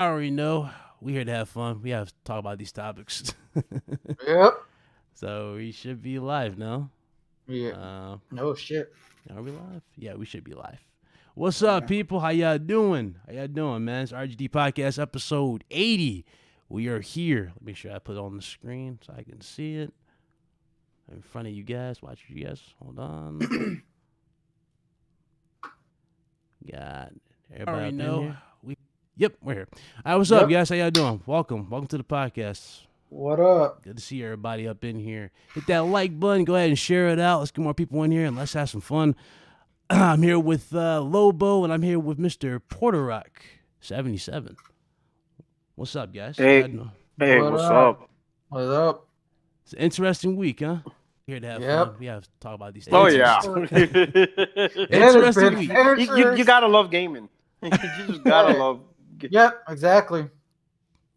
I already know. We here to have fun. We have to talk about these topics. Yep. So we should be live now. Yeah. Uh, Oh shit. are we live? Yeah, we should be live. What's up, people? How y'all doing? How y'all doing, man? It's RGD Podcast episode 80. We are here. Let me make sure I put it on the screen so I can see it in front of you guys. Watch you guys. Hold on. Got everybody up in here. Yep, we're here. All right, what's up, Yep. guys? How y'all doing? Welcome to the podcast. What up? Good to see everybody up in here. Hit that like button. Go ahead and share it out. Let's get more people in here and let's have some fun. I'm here with Lobo and I'm here with Mr. Porterock 77. What's up, guys? Hey, what's up? What up? It's an interesting week, huh? Here to have fun. We have to talk about these things. Oh yeah, Interesting week. You gotta love gaming. You just gotta love. Yep, exactly.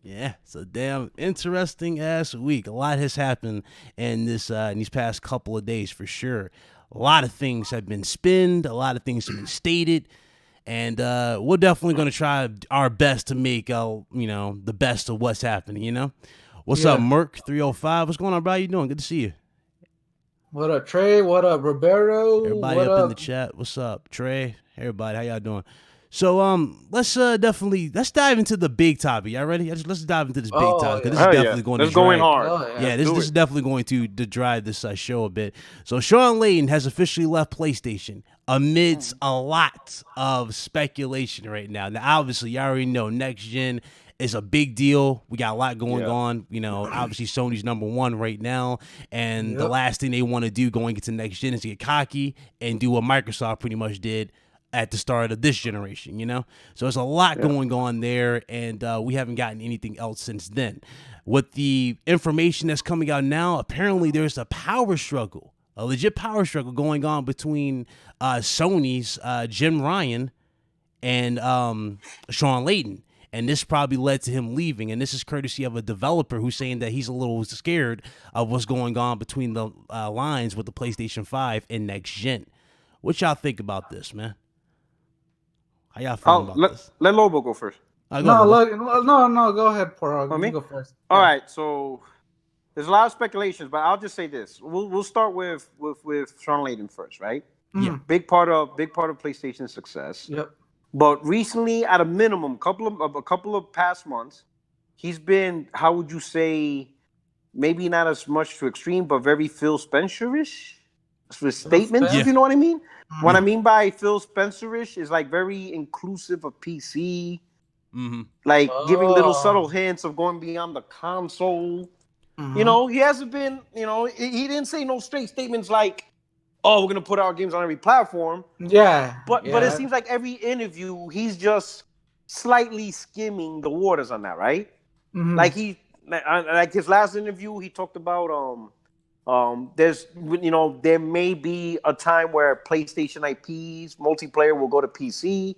Yeah, it's a damn interesting ass week. A lot has happened in these past couple of days for sure. A lot of things have been spinned, a lot of things have been stated, and we're definitely gonna try our best to make the best of what's happening. What's up, Merc 305? What's going on, bro? How you doing? Good to see you. What up, Trey? What up, Roberto? Everybody what up in the chat. What's up, Trey? Everybody, how y'all doing? So let's dive into the big topic. Y'all ready? Let's dive into this big topic. This is definitely going to drive. Going hard. This is definitely going to drive this show a bit. So Shawn Layden has officially left PlayStation amidst a lot of speculation right now. Now, obviously, you already know next gen is a big deal. We got a lot going on. Obviously Sony's number one right now, and the last thing they want to do going into next gen is get cocky and do what Microsoft pretty much did at the start of this generation, So there's a lot going on there, and we haven't gotten anything else since then. With the information that's coming out now, apparently there's a legit power struggle going on between Sony's Jim Ryan and Shawn Layden. And this probably led to him leaving. And this is courtesy of a developer who's saying that he's a little scared of what's going on between the lines with the PlayStation 5 and next gen. What y'all think about this, man? How y'all feeling about this? Let Lobo go first. No, go ahead, Porro. Me? Go first. All right, so there's a lot of speculations, but I'll just say this: we'll start with Shawn Layden first, right? Yeah, big part of PlayStation's success. Yep. But recently, at a minimum, a couple of past months, he's been, how would you say, maybe not as much to extreme, but very Phil Spencer-ish with statements, if you know what I mean. What I mean by Phil Spencer-ish is like very inclusive of PC, like giving little subtle hints of going beyond the console. He hasn't been, he didn't say no straight statements like, oh, we're gonna put our games on every platform. Yeah. But it seems like every interview he's just slightly skimming the waters on that, right? Like his last interview, he talked about there may be a time where PlayStation IPs multiplayer will go to PC.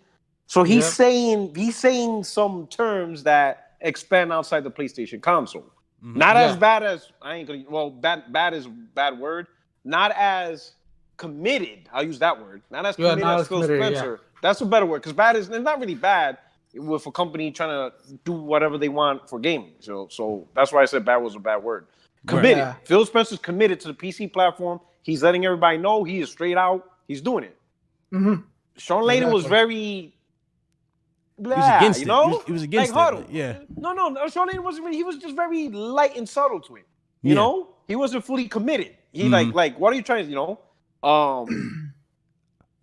So he's saying some terms that expand outside the PlayStation console. Not as bad as bad is bad word. Not as committed. I'll use that word. Not as committed as Phil Spencer. That's a better word because bad is not really bad with a company trying to do whatever they want for gaming. So that's why I said bad was a bad word. Committed. Yeah. Phil Spencer's committed to the PC platform. He's letting everybody know he is straight out. He's doing it. Shawn Layden was very. Blah, he was against it. He was against it. Like, yeah. No. Shawn Layden wasn't really. He was just very light and subtle to it. You know, he wasn't fully committed. He like what are you trying to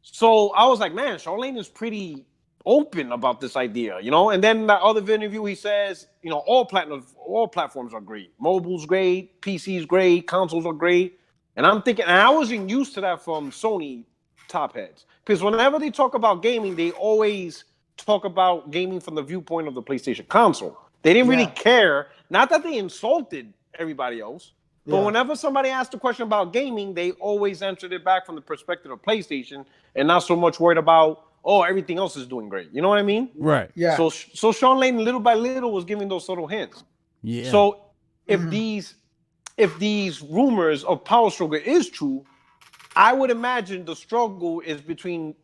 So I was like, man, Shawn Layden is pretty open about this idea, And then that other interview, he says, all platforms are great. Mobile's great, PC's great, consoles are great. And I'm thinking, and I wasn't used to that from Sony top heads. Because whenever they talk about gaming, they always talk about gaming from the viewpoint of the PlayStation console. They didn't really care. Not that they insulted everybody else. But whenever somebody asked a question about gaming, they always answered it back from the perspective of PlayStation and not so much worried about, everything else is doing great. You know what I mean? Right. Yeah. So Shawn Layden, little by little, was giving those subtle hints. Yeah. So if these rumors of power struggle is true, I would imagine the struggle is between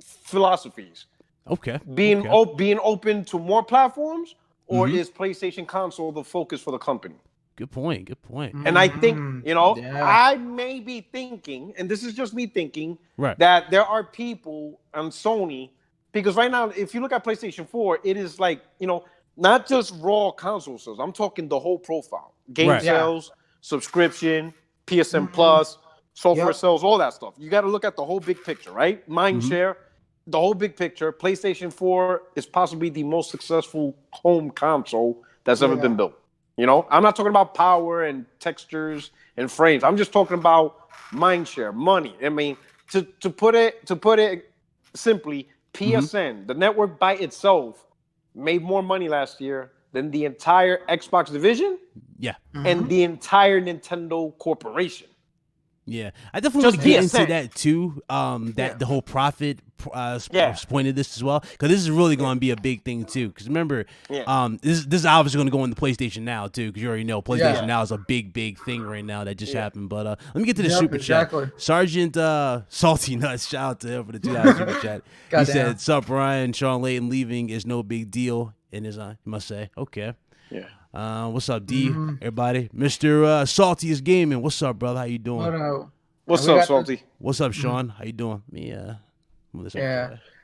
philosophies. Okay. Being open to more platforms, or is PlayStation console the focus for the company? Good point. Good point. And I think, I may be thinking, and this is just me thinking, that there are people on Sony, because right now, if you look at PlayStation 4, it is like, not just raw console sales. I'm talking the whole profile. Game sales, subscription, PSN Plus, software sales, all that stuff. You got to look at the whole big picture, right? Mindshare, the whole big picture. PlayStation 4 is possibly the most successful home console that's ever been built. I'm not talking about power and textures and frames. I'm just talking about mindshare, money. I mean, to put it simply, PSN, the network by itself, made more money last year than the entire Xbox division, and the entire Nintendo corporation. Yeah, I definitely want to get into that too. The whole profit point of this as well, because this is really going to be a big thing too. Because remember, this is obviously going to go into PlayStation Now too, because you already know PlayStation Now is a big thing right now that just happened. But let me get to the super chat. Sergeant Salty Nuts, shout out to him for the $2 super chat. He said, "Sup, Ryan? Shawn Layden leaving is no big deal in his eye. You must say, okay." Yeah. What's up, D? Everybody, Mr. Salty is gaming. What's up, brother? How you doing? What's up, Salty? What's up, Sean? How you doing?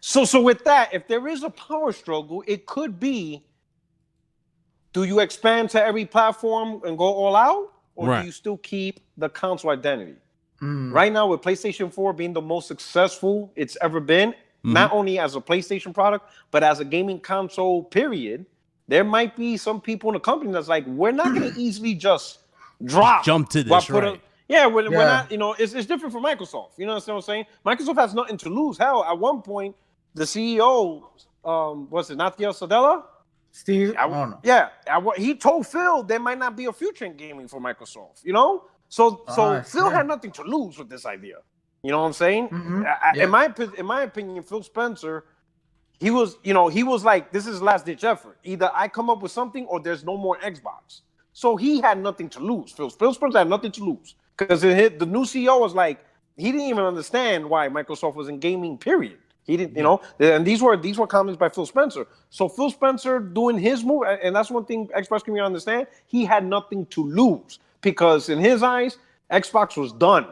So with that, if there is a power struggle, it could be: do you expand to every platform and go all out, or do you still keep the console identity? Right now, with PlayStation 4 being the most successful it's ever been, not only as a PlayStation product but as a gaming console, period. There might be some people in the company that's like, we're not going to easily just jump to this, right? We're not, it's different from Microsoft. You know what I'm saying? Microsoft has nothing to lose. Hell, at one point, the CEO, Nathan Sadella? Steve? He told Phil there might not be a future in gaming for Microsoft, So Phil had nothing to lose with this idea. You know what I'm saying? In my opinion, Phil Spencer, he was like, this is last ditch effort. Either I come up with something or there's no more Xbox. So he had nothing to lose. Phil Spencer had nothing to lose, because the new CEO was like, he didn't even understand why Microsoft was in gaming, period. He didn't, and these were comments by Phil Spencer. So Phil Spencer doing his move, and that's one thing Xbox community understand, he had nothing to lose, because in his eyes, Xbox was done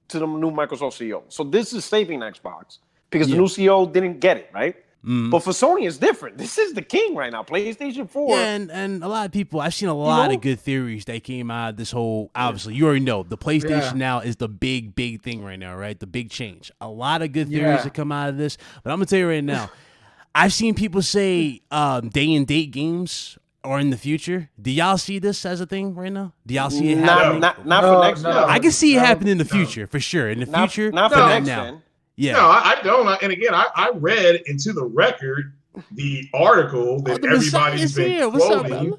to the new Microsoft CEO. So this is saving Xbox, because the new CEO didn't get it, right? But for Sony, it's different. This is the king right now. PlayStation 4. Yeah, and a lot of people, I've seen a lot of good theories that came out of this whole, obviously, you already know, the PlayStation Now is the big thing right now, right? The big change. A lot of good theories that come out of this. But I'm going to tell you right now, I've seen people say day-and-date games are in the future. Do y'all see this as a thing right now? Do y'all see it happening? Not for next gen. I can see it happening in the future, for sure. In the future, not for next gen. Yeah. No, I don't. And again, I read into the record the article that everybody's been quoting.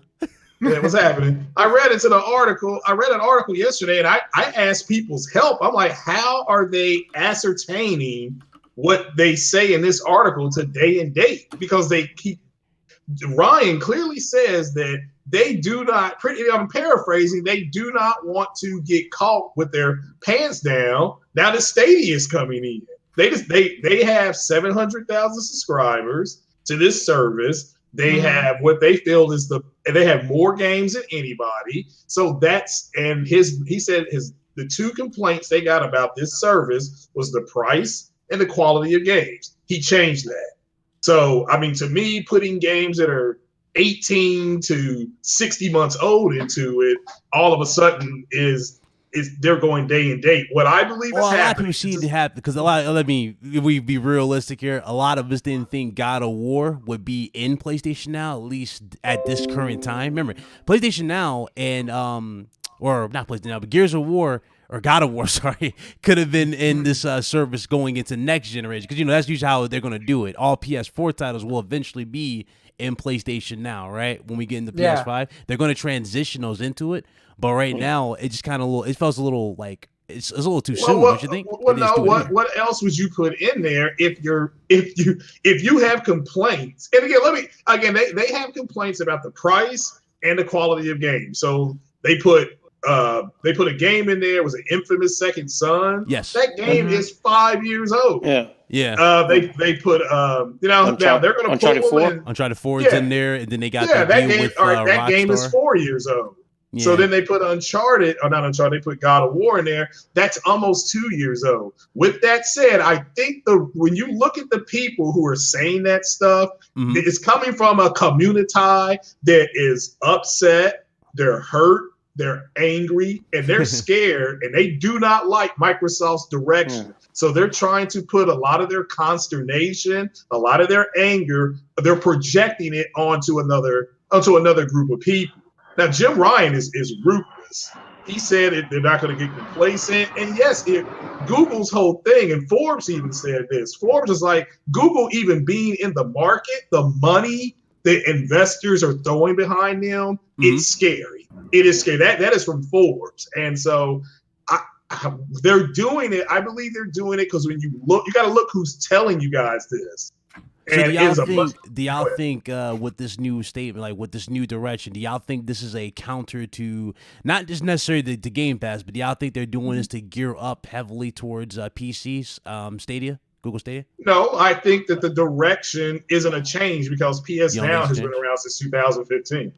What's happening? I read into the article. I read an article yesterday, and I asked people's help. I'm like, how are they ascertaining what they say in this article to day and date? Because they keep, Ryan clearly says that they do not, I'm paraphrasing, they do not want to get caught with their pants down. Now the Stadia is coming in. They have 700,000 subscribers to this service. They have what they feel is they have more games than anybody. So he said the two complaints they got about this service was the price and the quality of games. He changed that. So, I mean, to me, putting games that are 18 to 60 months old into it, all of a sudden they're going day and date. What I believe is happening. A lot of people see it happen because if we be realistic here, a lot of us didn't think God of War would be in PlayStation Now, at least at this current time. Remember, PlayStation Now and or not PlayStation Now, but Gears of War or God of War, sorry, could have been in this service going into next generation, because that's usually how they're going to do it. All PS4 titles will eventually be in PlayStation Now, right? When we get into PS5, they're going to transition those into it. But right now, it just kind of it feels a little like it's a little too soon. Don't you think? Well, no. What else would you put in there if you have complaints? And again, they have complaints about the price and the quality of games. So they put they put a game in there. It was an Infamous Second Son. Yes. That game is 5 years old. Yeah. Yeah. They put now they're gonna Uncharted pull 4? them in. Uncharted 4 is in there, and then they got that deal game. with That game is Rockstar. 4 years old. Yeah. So then they put Uncharted, or not Uncharted, they put God of War in there. That's almost 2 years old. With that said, I think when you look at the people who are saying that stuff, it's coming from a community that is upset, they're hurt, they're angry, and they're scared, and they do not like Microsoft's direction. So they're trying to put a lot of their consternation, a lot of their anger, they're projecting it onto another group of people. Now, Jim Ryan is ruthless. He said they're not going to get complacent. And yes, Google's whole thing, and Forbes even said this. Forbes is like, Google even being in the market, the money that investors are throwing behind them, it's scary. It is scary. That is from Forbes. And so they're doing it. I believe they're doing it because when you look, you got to look who's telling you guys this. So do y'all think with this new statement, like with this new direction, do y'all think this is a counter to not just necessarily the Game Pass, but do y'all think they're doing this to gear up heavily towards PCs, Stadia, Google Stadia? No, I think that the direction isn't a change because PS Now has been around since 2015.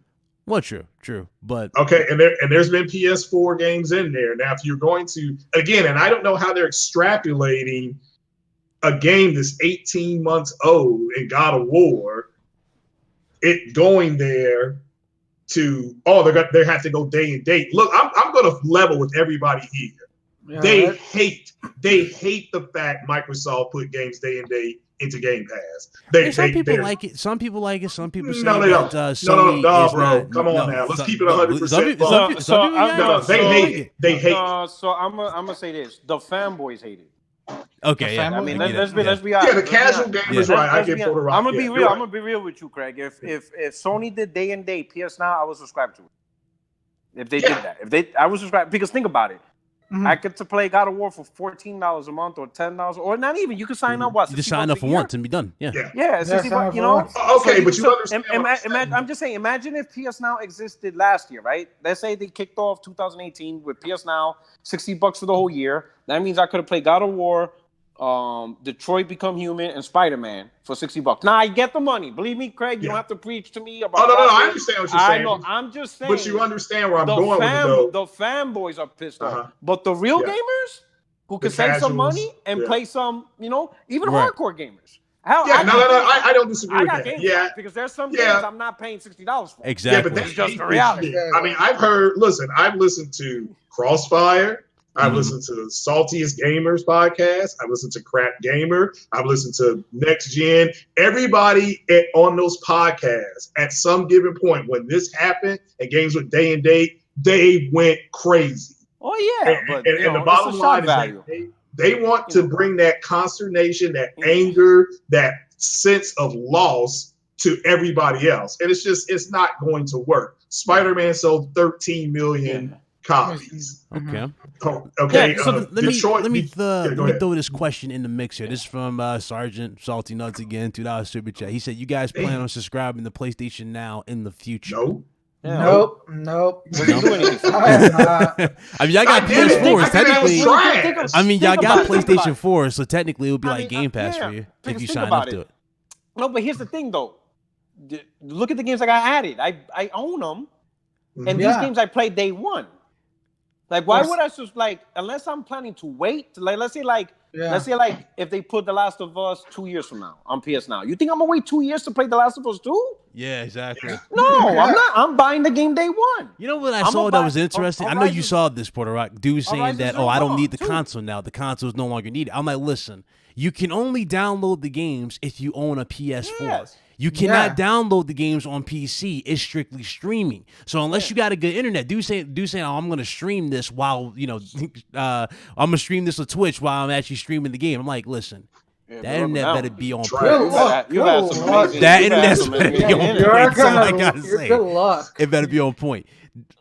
Well, true, but okay, and there's been PS4 games in there. Now, if you're going to again, and I don't know how they're extrapolating a game that's 18 months old in God of War, it going there to they have to go day and date. Look, I'm going to level with everybody here. Yeah, they hate the fact Microsoft put games day and date into Game Pass. Some people like it. Some people like it. Some people say no, they don't. Sony no, is bro. not, Come on now. Let's keep it 100%. They hate it. So I'm gonna say this: the fanboys hate it. Okay, I mean, let's be honest. Yeah, the casual gamers, right? I get for the rock. I'm gonna be real. I'm gonna be real with you, Craig. If Sony did day and date PS Now, I would subscribe to it. If they did that, I would subscribe because think about it. I get to play God of War for $14 a month or $10 or not even. You can sign up. What? You just sign up for once and be done. Yeah. $60. You know. Okay, but you understand. I'm just saying. Imagine if PS Now existed last year, right? Let's say they kicked off 2018 with PS Now, $60 for the whole year. That means I could have played God of War, Detroit Become Human, and Spider-Man for $60. Now I get the money. Believe me, Craig. You don't have to preach to me about. No. I understand what you're saying. I know. I'm just saying. But you understand where I'm going with it, though. The fanboys are pissed off, but the real gamers who can save some money and play some, even hardcore gamers. I don't disagree with that. Yeah, because there's some games I'm not paying $60 for. Exactly. Yeah, but that's just the reality. I mean, I've listened to Crossfire. I've listened to the Saltiest Gamers podcast. I've listened to Crap Gamer. I've listened to Next Gen. Everybody on those podcasts, at some given point when this happened and games went day and date, they went crazy. Oh, yeah. And the bottom line is that they want to bring that consternation, that anger, that sense of loss to everybody else. And it's not going to work. Spider-Man sold 13 million copies. Okay. Okay. So let me throw this question in the mix here. This is from Sergeant Salty Nuts again, $2 super chat. He said, "You guys plan on subscribing to PlayStation Now in the future?" No. Nope. I mean, y'all got PS4s. Technically, I mean, y'all got PlayStation 4, so technically it would be like Game Pass for you if you sign up to it. No, but here's the thing, though. Look at the games I got added. I own them, and these games I played day one. Like, why would I just unless I'm planning to wait? Let's say if they put The Last of Us 2 years from now on PS Now, you think I'm gonna wait 2 years to play The Last of Us 2? Yeah, exactly. No, I'm not. I'm buying the game day one. You know what I saw that was interesting? I know you saw this, Puerto Rock. Dude saying that, I don't need the console now. The console is no longer needed. I'm like, listen, you can only download the games if you own a PS4. Yes. You cannot download the games on PC. It's strictly streaming. So unless you got a good internet, do saying, "Oh, I'm going to stream this while I'm going to stream this on Twitch while I'm actually streaming the game." I'm like, listen, that internet better be on point. That internet's better be on point. That's all I gotta say. Good luck. It better be on point.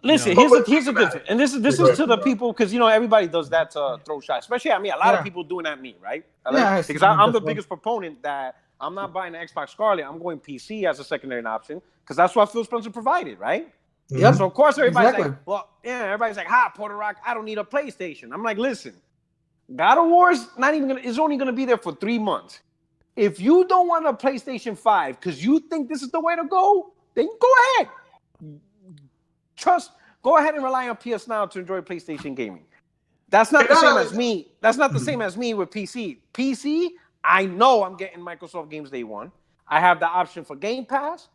Listen, here's the difference, and this is to the people because everybody does that to throw shots, especially at me. A lot of people doing that at me, right? Because I'm the biggest proponent that. I'm not buying the Xbox Scarlet. I'm going PC as a secondary option because that's what Phil Spencer provided, right? Yep. So of course everybody's Exactly. like, well, yeah, everybody's like, "Ha, Puerto Rock, I don't need a PlayStation." I'm like, listen, God of War is only gonna be there for 3 months. If you don't want a PlayStation 5 because you think this is the way to go, then go ahead. Go ahead and rely on PS Now to enjoy PlayStation gaming. That's not the same as me. That's not the same as me with PC. PC, I know I'm getting Microsoft games day one. I have the option for Game Pass.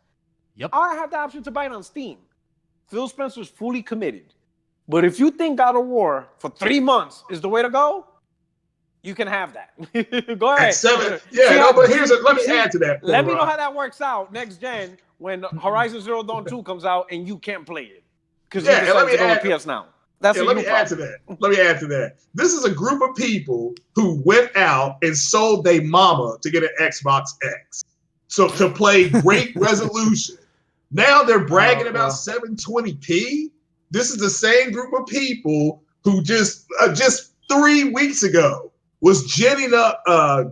Yep. I have the option to buy it on Steam. Phil Spencer's fully committed. But if you think God of War for 3 months is the way to go, you can have that. Go ahead. At 7, but let me add to that. Let me know how that works out next gen when Horizon Zero Dawn 2 comes out and you can't play it. Because you decided to go with PS Now. Let me add to that. This is a group of people who went out and sold their mama to get an Xbox X. So to play great resolution. Now they're bragging about 720p. This is the same group of people who just 3 weeks ago was genning up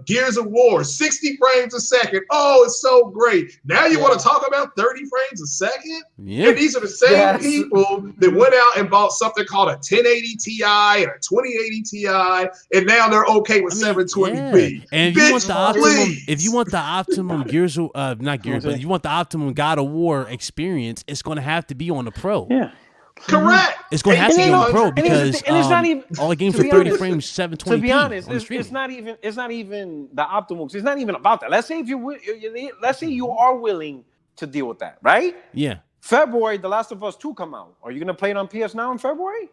Gears of War, 60 frames a second. Oh, it's so great. Now you want to talk about 30 frames a second? Yeah. And these are the same people that went out and bought something called a 1080 Ti and a 2080 Ti, and now they're okay with 720p. Yeah. And if you want the optimum Gears of not Gears, but if you want the optimum God of War experience, it's going to have to be on the Pro. Yeah. Correct. It's going to have to be on the Pro because it's not even, all the games are 30 frames, 720p. To be honest, it's not even the optimal. It's not even about that. Let's say you are willing to deal with that, right? Yeah. February, The Last of Us 2 come out. Are you going to play it on PS Now in February?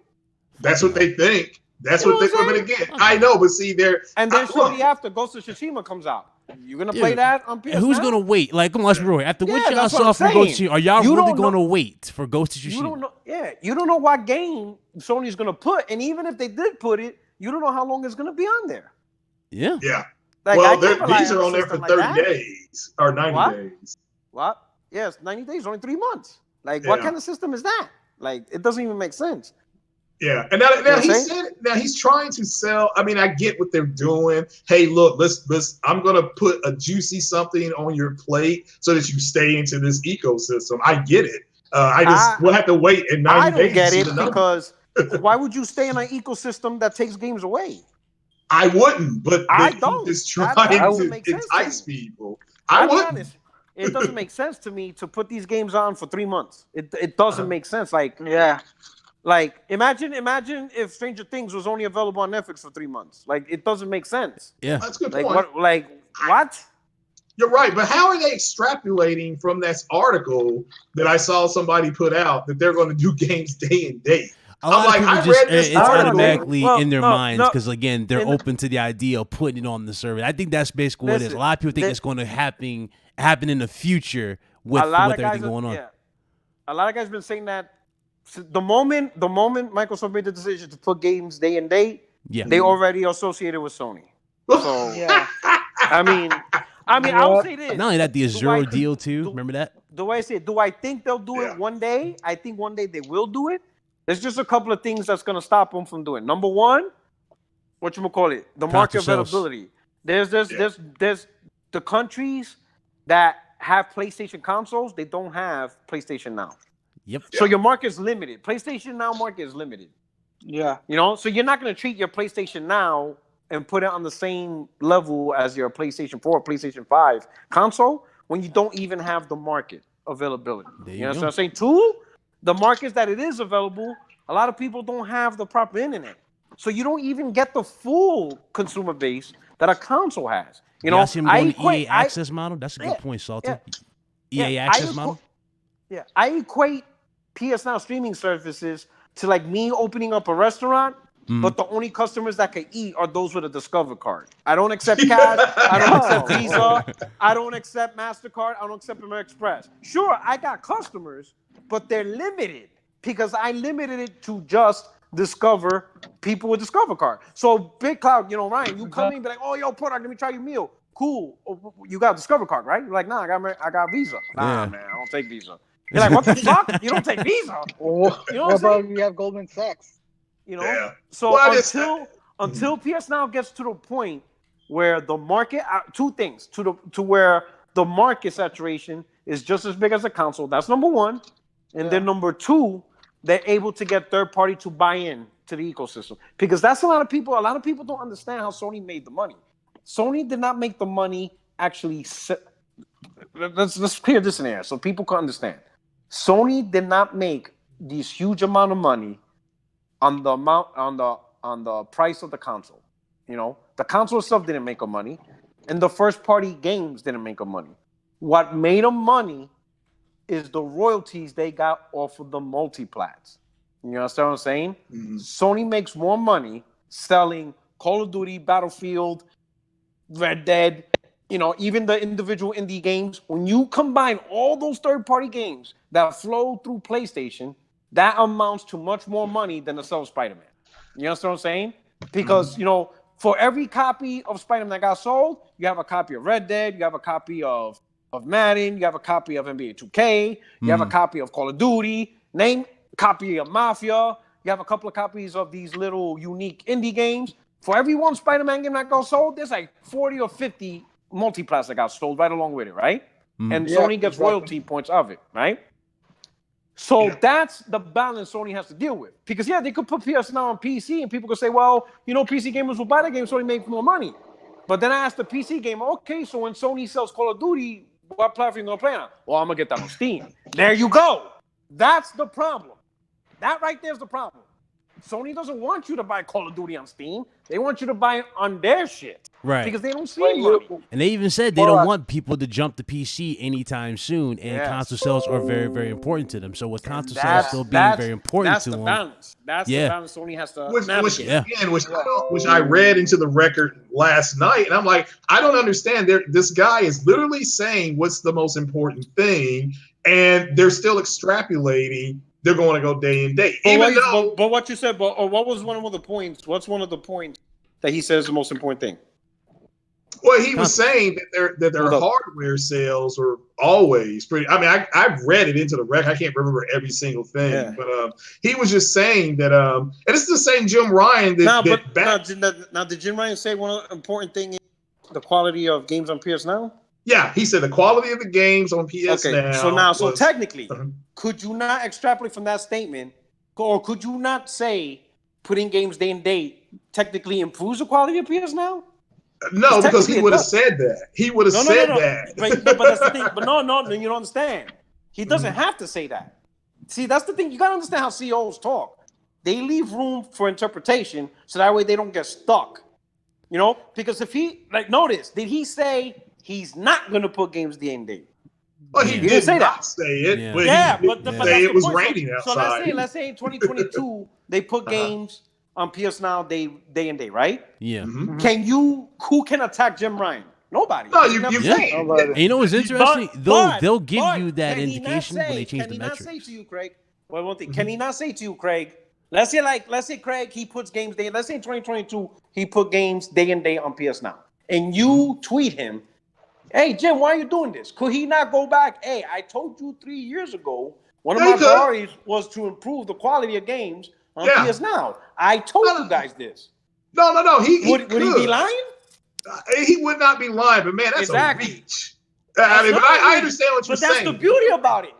That's what they think. That's what they're going to get. I know, but see, and then shortly after, Ghost of Tsushima comes out. You're gonna play that on PS5? Who's gonna wait? Like, come on, let's be real. After what y'all saw from Ghost of Tsushima, are y'all really gonna wait for Ghost of Tsushima? You don't know. Yeah, you don't know what game Sony's gonna put, and even if they did put it, you don't know how long it's gonna be on there. Yeah. Yeah. Like, well, these are on there for 30 days or 90 days. What? Yes, 90 days, only 3 months. Like, what kind of system is that? Like, it doesn't even make sense. Yeah, and now he's trying to sell. I mean, I get what they're doing. Hey, look, let's. I'm gonna put a juicy something on your plate so that you stay into this ecosystem. I get it. We'll have to wait in 90 days. I don't get it because why would you stay in an ecosystem that takes games away? I wouldn't, but I don't. He's trying to entice people. I wouldn't. Honest, it doesn't make sense to me to put these games on for 3 months. It doesn't make sense. Like, like, imagine if Stranger Things was only available on Netflix for 3 months. Like, it doesn't make sense. Yeah, that's a good point. What? You're right, but how are they extrapolating from this article that I saw somebody put out that they're going to do games day and date? It's automatically in their minds because again, they're open to the idea of putting it on the server. I think that's basically what it is. A lot of people think it's going to happen in the future with everything going on. Yeah. A lot of guys have been saying that. The moment Microsoft made the decision to put games day and date, they already associated with Sony. So I mean, I would say this. Not only that, the Azure deal too. Remember that? The way I say it, do I think they'll do it one day? I think one day they will do it. There's just a couple of things that's gonna stop them from doing it. Number one, the market availability. There's the countries that have PlayStation consoles, they don't have PlayStation Now. Yep. So your market is limited. PlayStation Now market is limited. Yeah. You know, so you're not going to treat your PlayStation Now and put it on the same level as your PlayStation 4 or PlayStation 5 console when you don't even have the market availability. You know what I'm saying? Two, the markets that it is available, a lot of people don't have the proper internet. So you don't even get the full consumer base that a console has. You know, see him going to EA access model? That's a good point, Salty. EA access model? Yeah, I equate PS Now streaming services to like me opening up a restaurant, but the only customers that can eat are those with a Discover card. I don't accept cash. I don't accept Visa. I don't accept MasterCard. I don't accept American Express. Sure, I got customers, but they're limited because I limited it to just Discover people with Discover card. So Big Cloud, you know, Ryan, you come in and be like, oh, yo, product, let me try your meal. Cool. You got a Discover card, right? You're like, nah, I got Visa. Nah, man, I don't take Visa. You're like, what the fuck? You don't take Visa. You know what about you have Goldman Sachs? You know? So until PS Now gets to the point where the market, two things, to where the market saturation is just as big as a console. That's number one. And then number two, they're able to get third party to buy in to the ecosystem. Because that's a lot of people don't understand how Sony made the money. Sony did not make the money actually. Let's clear this in air so people can understand. Sony did not make these huge amount of money on the price of the console. You know, the console itself didn't make them money, and the first party games didn't make them money. What made them money is the royalties they got off of the multiplats. You understand what I'm saying? Mm-hmm. Sony makes more money selling Call of Duty, Battlefield, Red Dead, you know, even the individual indie games. When you combine all those third-party games that flow through PlayStation, that amounts to much more money than the sale of Spider-Man. You understand what I'm saying? Because, you know, for every copy of Spider-Man that got sold, you have a copy of Red Dead, you have a copy of Madden, you have a copy of NBA 2K, you have a copy of Call of Duty, copy of Mafia, you have a couple of copies of these little unique indie games. For every one Spider-Man game that got sold, there's like 40 or 50 multiplats that got sold right along with it, right? And Sony gets royalty points of it, right? So that's the balance Sony has to deal with. Because, they could put PS Now on PC and people could say, well, you know, PC gamers will buy the game, Sony makes more money. But then I asked the PC gamer, okay, so when Sony sells Call of Duty, what platform are you going to play on? Well, I'm going to get that on Steam. There you go. That's the problem. That right there is the problem. Sony doesn't want you to buy Call of Duty on Steam. They want you to buy it on their shit. Right. Because they don't see money. And they even said they don't want people to jump to PC anytime soon. And console sales are very, very important to them. So with console sales still being very important to them. Balance. That's the balance Sony has to navigate. Which I read into the record last night. And I'm like, I don't understand. This guy is literally saying what's the most important thing. And they're still extrapolating. They're going to go day and day. But what you said, what was one of the points? What's one of the points that he says is the most important thing? Well, he was saying that their hardware sales are always pretty. I mean, I've read it into the record. I can't remember every single thing, but he was just saying that. And it's the same Jim Ryan now, did Jim Ryan say one of the important thing is the quality of games on PS Now? Yeah, he said the quality of the games on PS Now. So technically, could you not extrapolate from that statement, or could you not say putting games day and date technically improves the quality of PS Now? No, because he would have said that. He would have said that. But that's the thing. But no, you don't understand. He doesn't have to say that. See, that's the thing. You got to understand how CEOs talk. They leave room for interpretation so that way they don't get stuck. You know, because if notice, did he say he's not going to put games day and date? Well, he did say not say it. But say it was raining outside. So let's say in 2022 they put games on PS Now day and day, right? Yeah. Mm-hmm. Who can attack Jim Ryan? Nobody. No, you can't. And you know what's interesting? They'll give you that indication when they change the metrics. Can he not say to you, Craig? Well, one thing. Can he not say to you, Craig? Let's say Craig, he puts games day. Let's say in 2022 he put games day and day on PS Now, and you tweet him, "Hey Jim, why are you doing this?" Could he not go back? Hey, I told you 3 years ago one of my priorities was to improve the quality of games on PS Now. I told you guys this. No. Would he be lying? He would not be lying, but man, that's a reach. I understand what you're saying. But that's the beauty about it.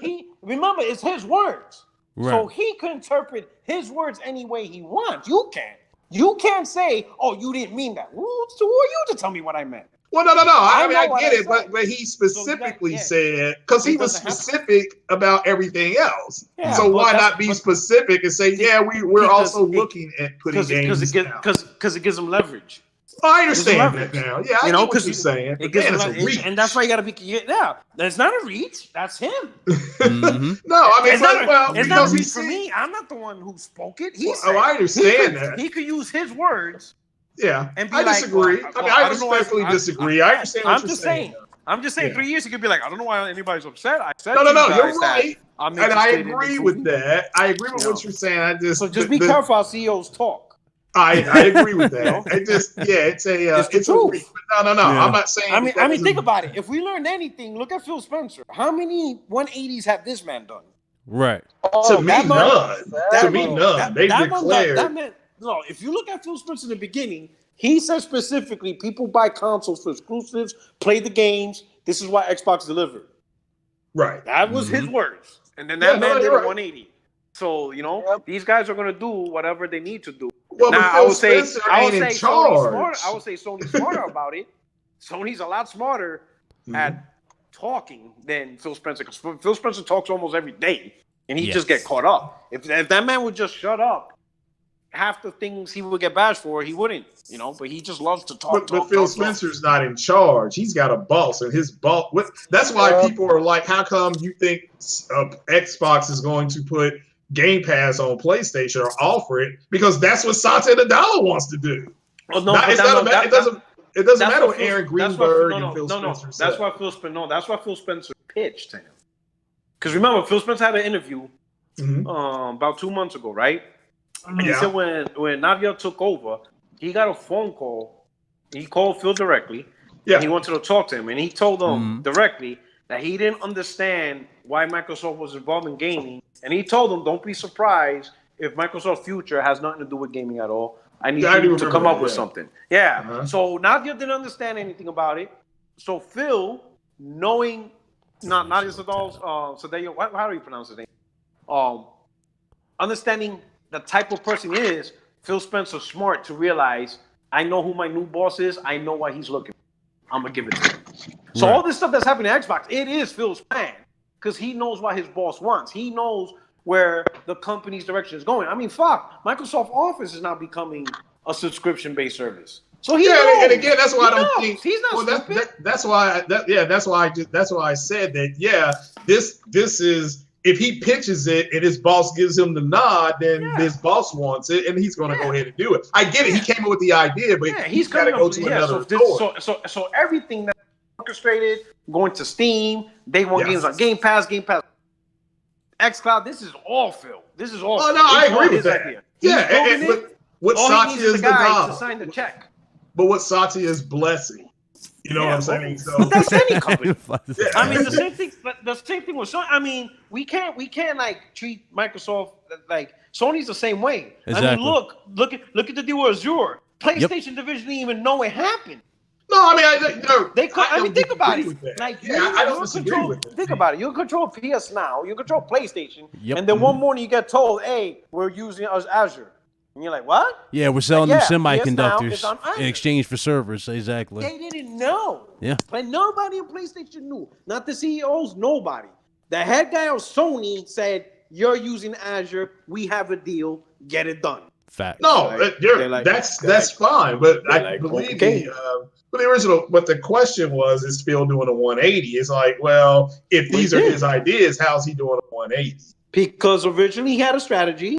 He remember, it's his words. Right. So he can interpret his words any way he wants. You can't. You can't say, "Oh, you didn't mean that." So who are you to tell me what I meant? Well, no. I mean, I get it, but he specifically said, because he was specific about everything else. Yeah, so why not be specific and say, we're also looking at putting games down. Because it gives them leverage. I understand that now. Yeah, I know what you're saying. It gives them reach. And that's why you got to be, that's not a reach. That's him. Mm-hmm. No, I mean, it's not a reach for me. I'm not the one who spoke it. I understand that. He could use his words. Yeah, I disagree. I respectfully disagree. I understand what you're saying. I'm just saying 3 years he could be like, I don't know why anybody's upset. I said no, you're right. And I agree with that. I agree with what you're saying. So just be careful how CEOs talk. I agree with that. It's a reach. No. I'm not saying. I mean, think about it. If we learned anything, look at Phil Spencer. How many 180s have this man done? Right. To me, none. They declared. No, if you look at Phil Spencer in the beginning, he said specifically, people buy consoles for exclusives, play the games. This is why Xbox delivered. Right. That was his words. And then that man did a 180. So, these guys are going to do whatever they need to do. Well, now, but Phil Spencer ain't in charge. I would say Sony's smarter about it. Sony's a lot smarter at talking than Phil Spencer. Because Phil Spencer talks almost every day. And he just get caught up. If that man would just shut up, half the things he would get bashed for, he wouldn't, but he just loves to talk. But Phil Spencer's not in charge. He's got a boss, and his boss. That's why people are like, "How come you think Xbox is going to put Game Pass on PlayStation or offer it?" Because that's what Satya Nadella wants to do. Well, no, it doesn't matter what Aaron Greenberg and Phil Spencer said. That's why Phil Spencer pitched to him. Because remember, Phil Spencer had an interview about 2 months ago, right? He said when Navia took over, he got a phone call. He called Phil directly. Yeah. He wanted to talk to him. And he told him directly that he didn't understand why Microsoft was involved in gaming. And he told him, don't be surprised if Microsoft's future has nothing to do with gaming at all. I need you to come up with something. Yeah. So Navia didn't understand anything about it. So Phil, knowing Nadia Sadal, how do you pronounce his name? Understanding the type of person he is, Phil Spencer's smart to realize, I know who my new boss is. I know why he's looking. I'm going to give it to him. So all this stuff that's happening to Xbox, it is Phil's plan because he knows what his boss wants. He knows where the company's direction is going. I mean, Microsoft Office is now becoming a subscription-based service. So he knows. And again, that's why I don't think he's not stupid. That's why I said that. Yeah, this is. If he pitches it and his boss gives him the nod, then his boss wants it, and he's going to go ahead and do it. I get it. He came up with the idea, but he's got to go to another store. So everything that's orchestrated, going to Steam, they want games on Gamepass, xCloud. This is all Phil. This is all. Oh no, I agree with that. Idea. Yeah, what Satya is the guy to sign the check. But what Satya is blessing. You know what I'm saying? So, but that's any company. I mean, the same thing. The same thing with Sony. I mean, we can't like treat Microsoft like Sony's the same way. Exactly. I mean, look at the deal with Azure. PlayStation division didn't even know it happened. No, I mean, think about it. Like, I don't disagree with it. Think about it. You control PS Now. You control PlayStation, and then one morning you get told, "Hey, we're using Azure." And you're like, what? Yeah, we're selling them semiconductors in exchange for servers. Exactly. They didn't know. Yeah. But nobody in PlayStation knew. Not the CEOs, nobody. The head guy of Sony said, you're using Azure. We have a deal. Get it done. Fact. No, that's fine. But I believe the original, what the question was, is Phil doing a 180? It's like, well, if these are his ideas, how's he doing a 180? Because originally he had a strategy.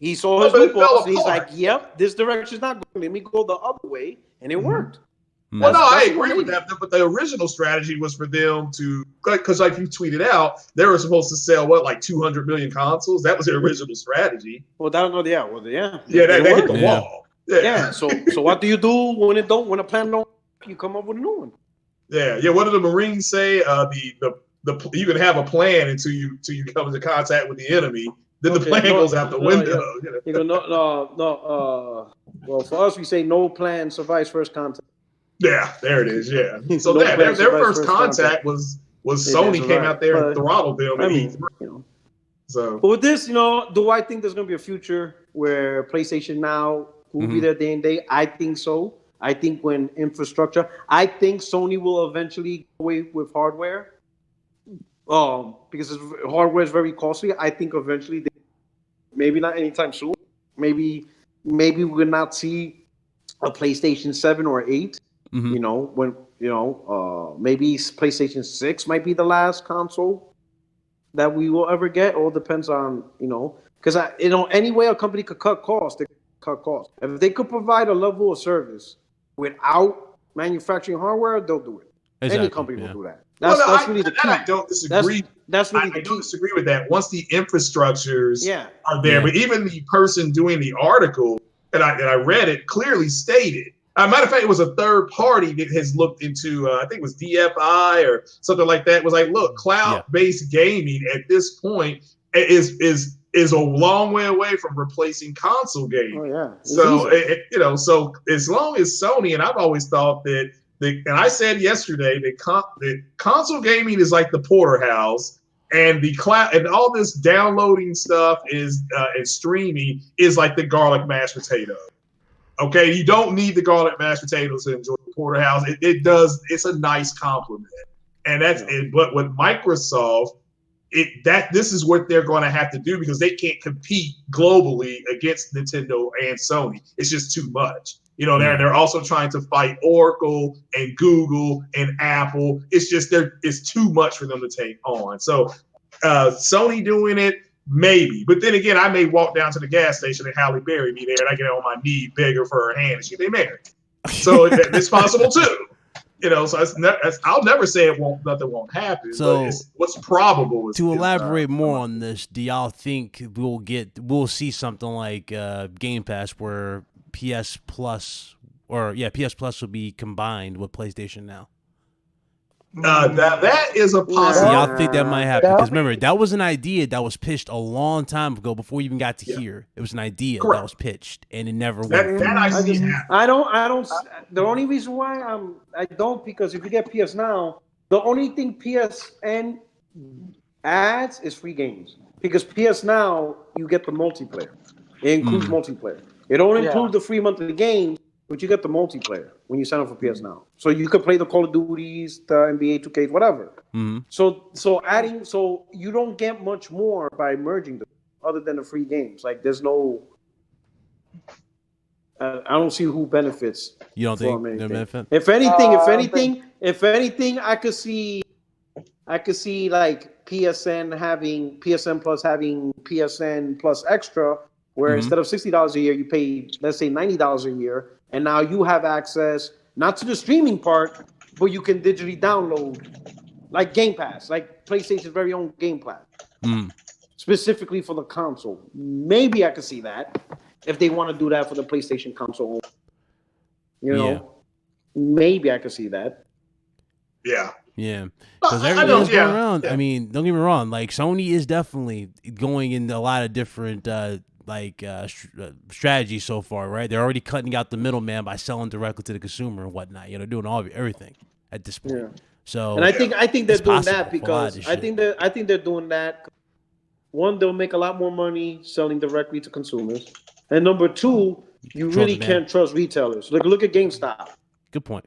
He saw his new boss, and he's like, yep, this direction's not going. Let me go the other way. And it worked. Well, no, I agree with that. But the original strategy was for them to, because like you tweeted out, they were supposed to sell, like 200 million consoles? That was their original strategy. Well, that hit the wall. Yeah. So what do you do when a plan don't, you come up with a new one? Yeah. What do the Marines say? You can have a plan until you come into contact with the enemy. Then the plan goes out the window. Well, for us, we say no plan survives first contact. Yeah, there it is. Yeah. So their first contact was Sony came out there and throttled them. So, but with this, do I think there's going to be a future where PlayStation Now will be there day and day? I think so. I think when infrastructure, I think Sony will eventually go away with hardware. Because hardware is very costly. I think eventually, maybe not anytime soon. Maybe we will not see a PlayStation 7 or 8. When maybe PlayStation 6 might be the last console that we will ever get. All depends on because any way a company could cut costs, they cut costs. If they could provide a level of service without manufacturing hardware, they'll do it. Exactly, any company will do that. That's really the key. I don't disagree. That's really I don't disagree with that. Once the infrastructures are there, but even the person doing the article, and I read it, clearly stated. Matter of fact, it was a third party that has looked into, I think it was DFI or something like that. It was like, look, cloud-based gaming at this point is a long way away from replacing console gaming. Oh yeah. So so as long as Sony, and I've always thought that and I said yesterday that the console gaming is like the porterhouse, and the cloud and all this downloading stuff is and streaming is like the garlic mashed potato. Okay, you don't need the garlic mashed potatoes to enjoy the porterhouse. It does. It's a nice compliment, and that's it. But with Microsoft, this is what they're going to have to do because they can't compete globally against Nintendo and Sony. It's just too much. You know, they're also trying to fight Oracle and Google and Apple. It's just it's too much for them to take on. So Sony doing it. Maybe, but then again, I may walk down to the gas station and Halle Berry be there, and I get on my knee, beg her for her hand, and they married. So it's possible too, you know. So I'll never say nothing won't happen. So but what's probable is to elaborate more on this. Do y'all think we'll see something like Game Pass where PS Plus will be combined with PlayStation Now? That is a possibility. Y'all think that might happen? Because remember, that was an idea that was pitched a long time ago before we even got to here. It was an idea that was pitched, and it never went. I don't. The only reason why I don't, because if you get PS Now, the only thing PSN adds is free games. Because PS Now, you get the multiplayer. It includes multiplayer. It don't include the free monthly games. But you get the multiplayer when you sign up for PS Now, so you can play the Call of Duties, the NBA 2K, whatever. So you don't get much more by merging them, other than the free games. Like there's no, I don't see who benefits. You don't think they benefit? If anything, I could see like PSN Plus having PSN Plus Extra, where instead of $60 a year, you pay, let's say, $90 a year. And now you have access, not to the streaming part, but you can digitally download, like Gamepass, like PlayStation's very own Gamepass, specifically for the console. Maybe I could see that, if they want to do that for the PlayStation console. You know, maybe I could see that. Yeah. Yeah. Because everything's going around. I mean, don't get me wrong. Like, Sony is definitely going into a lot of different strategy so far, right? They're already cutting out the middleman by selling directly to the consumer and whatnot. You know, doing everything at this point. Yeah. So, and I think they're doing that because I think they're doing that. One, they'll make a lot more money selling directly to consumers, and number two, you really can't trust retailers. Look at GameStop. Good point.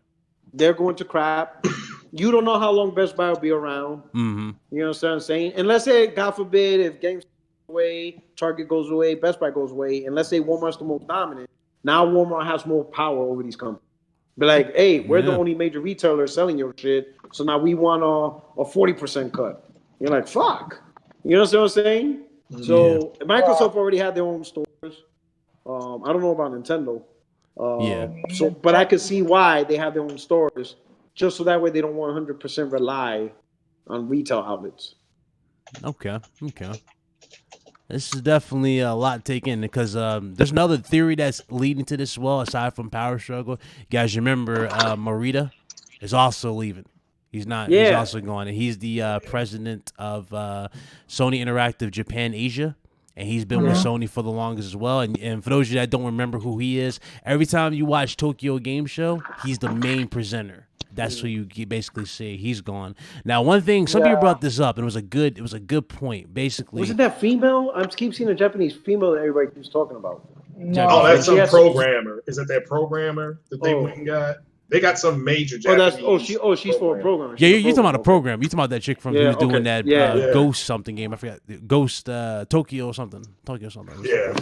They're going to crap. You don't know how long Best Buy will be around. You know what I'm saying? And let's say, God forbid, if GameStop away, Target goes away, Best Buy goes away, and let's say Walmart's the most dominant. Now Walmart has more power over these companies. Be like, hey, we're the only major retailer selling your shit, so now we want a 40% cut. You're like, fuck. You know what I'm saying? So Microsoft already had their own stores. I don't know about Nintendo. So, but I could see why they have their own stores, just so that way they don't 100% rely on retail outlets. Okay. This is definitely a lot to take in because there's another theory that's leading to this as well, aside from Power Struggle. You guys remember Morita is also leaving. He's not. Yeah. He's also going. And he's the president of Sony Interactive Japan Asia. And he's been with Sony for the longest as well. And for those of you that don't remember who he is, every time you watch Tokyo Game Show, he's the main presenter. That's who you basically see. He's gone. Now, one thing, some people brought this up, and it was a good point. Basically, wasn't that female? I keep seeing a Japanese female that everybody keeps talking about. No. Oh, that's some programmer. Is it that programmer that they went and got? They got some major Japanese. She's for a programmer. Yeah, you're talking about a program. You're talking about that chick from who was doing that Ghost something game. I forgot. Ghost Tokyo something. Yeah,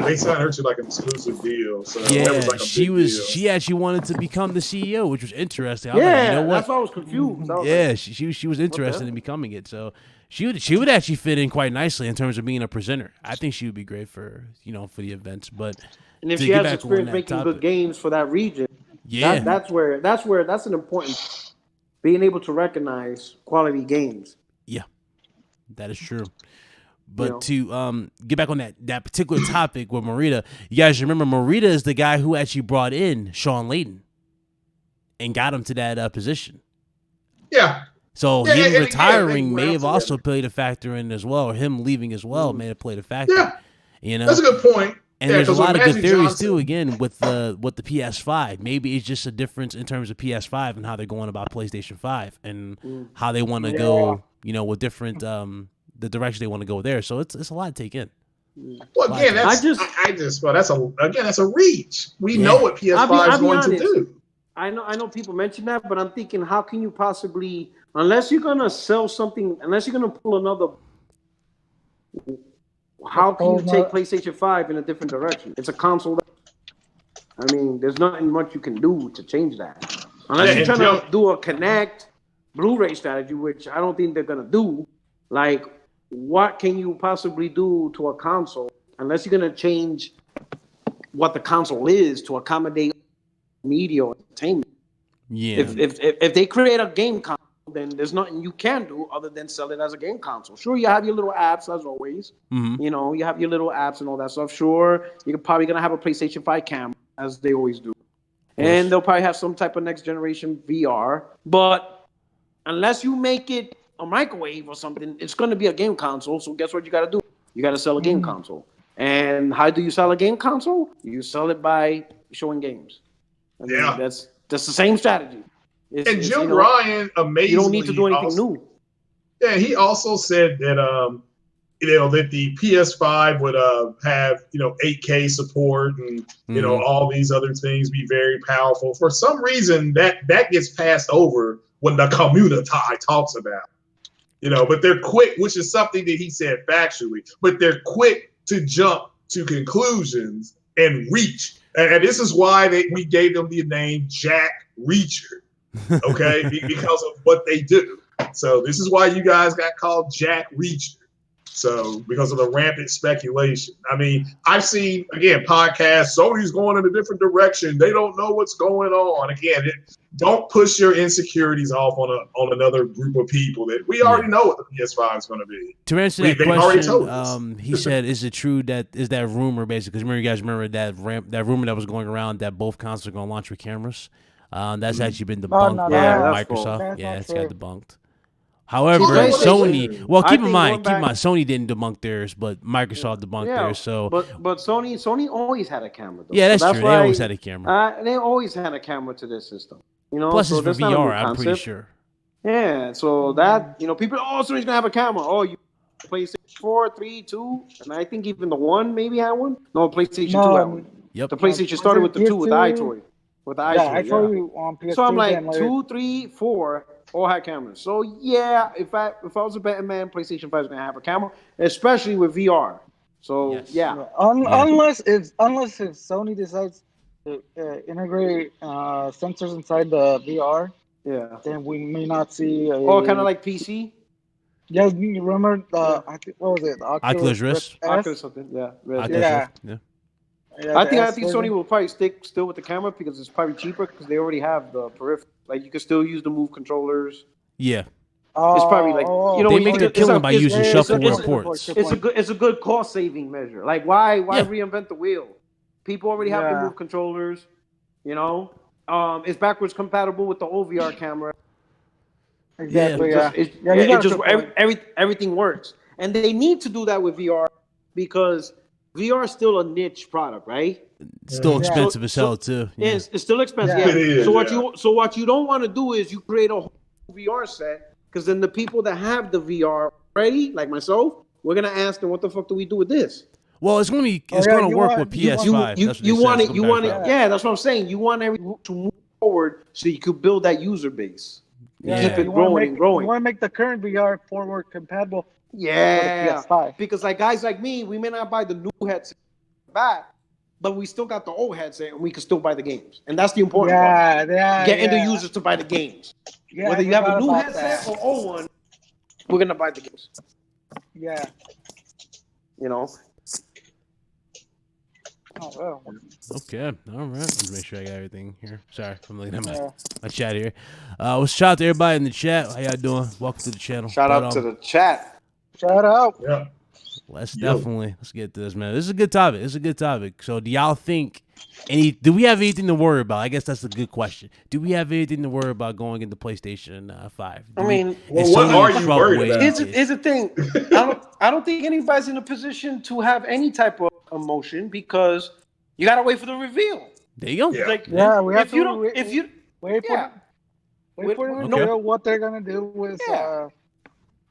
they signed her to like an exclusive deal. So that was like a big deal. She actually wanted to become the CEO, which was interesting. Like, you know what? That's why I was confused. She was interested in becoming it. So she would actually fit in quite nicely in terms of being a presenter. I think she would be great for the events. But and if she has experience making good games for that region. Yeah, that's an important, being able to recognize quality games. Yeah, that is true. But to get back on that particular topic with Morita, you guys remember Morita is the guy who actually brought in Shawn Layden and got him to that position. Yeah. So him retiring may have also played a factor in as well, or him leaving as well may have played a factor. Yeah, you know, that's a good point. And there's a lot of good theories too. Again, with the PS5, maybe it's just a difference in terms of PS5 and how they're going about PlayStation 5 and how they want to go. With different the direction they want to go there. So it's a lot to take in. Well, again, that's a reach. We know what PS5 is going to do. I know people mention that, but I'm thinking, how can you possibly, unless you're gonna sell something, unless you're gonna pull another. How can you take PlayStation 5 in a different direction? It's a console. I mean, there's nothing much you can do to change that. Unless you're trying to do a Connect Blu-ray strategy, which I don't think they're going to do. Like, what can you possibly do to a console? Unless you're going to change what the console is to accommodate media or entertainment. Yeah. If they create a game console, then there's nothing you can do other than sell it as a game console. Sure, you have your little apps as always. Mm-hmm. You have your little apps and all that stuff. Sure, you're probably gonna have a PlayStation 5 camera as they always do, and they'll probably have some type of next generation VR. But unless you make it a microwave or something, it's gonna be a game console. So guess what you gotta do? You gotta sell a game console. And how do you sell a game console? You sell it by showing games. I mean, that's the same strategy. And Jim Ryan, amazingly, you don't need to do anything new. Yeah, he also said that that the PS5 would have 8K support and all these other things, be very powerful. For some reason, that gets passed over when the community talks about. But they're quick, which is something that he said factually. But they're quick to jump to conclusions and reach, and this is why we gave them the name Jack Reacher. Okay, because of what they do. So this is why you guys got called Jack Reacher. So because of the rampant speculation. I mean, I've seen, again, podcasts, Sony's going in a different direction. They don't know what's going on. Again, don't push your insecurities off on another group of people that we already know what the PS5 is going to be. To answer that question, he said, is it true is that rumor basically? Because you guys remember that rumor that was going around that both consoles are going to launch with cameras? That's actually been debunked by Microsoft. It's got debunked. However, Sony. Well, keep in mind, Sony didn't debunk theirs, but Microsoft debunked theirs. So, but Sony always had a camera. Though. Yeah, that's true. They always had a camera. They always had a camera to their system. Plus, it's for VR. I'm pretty sure. Yeah, so that people. Oh, Sony's gonna have a camera. Oh, you PlayStation 4, 3, 2, and I think even the 1 maybe had one. No, PlayStation 2 had one. Yep. The PlayStation started with the 2 with the iToy. I told you on PS2. So I'm like 2, 3, 4 all had cameras. So yeah, if I was a betting man, PlayStation 5 is gonna have a camera, especially with VR. So unless if Sony decides to integrate sensors inside the VR, then we may not see. Kind of like PC. Yeah, you remember what was it? Oculus Rift. Oculus something. Yeah. Yeah, I think Sony will probably stick still with the camera because it's probably cheaper because they already have the peripheral. Like you can still use the Move controllers. Yeah. It's probably like they make their killing by using shuffleboard ports. It's a good cost saving measure. Like why reinvent the wheel? People already have the Move controllers. It's backwards compatible with the OVR camera. Exactly. Everything works, and they need to do that with VR because VR is still a niche product, right? It's still expensive as hell too. Yeah. It's still expensive. Yeah. It is, so what you don't want to do is you create a whole VR set because then the people that have the VR ready, like myself, we're gonna ask them, what the fuck do we do with this? Well, it's gonna work with PS5. You want it. Yeah, that's what I'm saying. You want everything to move forward so you could build that user base. Keep it growing and growing. You want to make the current VR forward compatible. Yeah, because like guys like me, we may not buy the new headset back, but we still got the old headset and we can still buy the games. And that's the important part. Getting the users to buy the games. Yeah, whether you have a new headset or old one, we're gonna buy the games. Yeah. Oh, well. Okay, all right. Let's make sure I got everything here. Sorry, I'm looking at my chat here. Shout out to everybody in the chat. How y'all doing? Welcome to the channel. Shout out to the chat. Shout out. Yeah. Let's get to this, man. This is a good topic. So, do y'all think Do we have anything to worry about? I guess that's a good question. Do we have anything to worry about going into PlayStation 5? I mean, what are you worried about? Here's the thing. I don't think anybody's in a position to have any type of emotion because you gotta wait for the reveal. There you go. We have wait for the reveal what they're gonna do with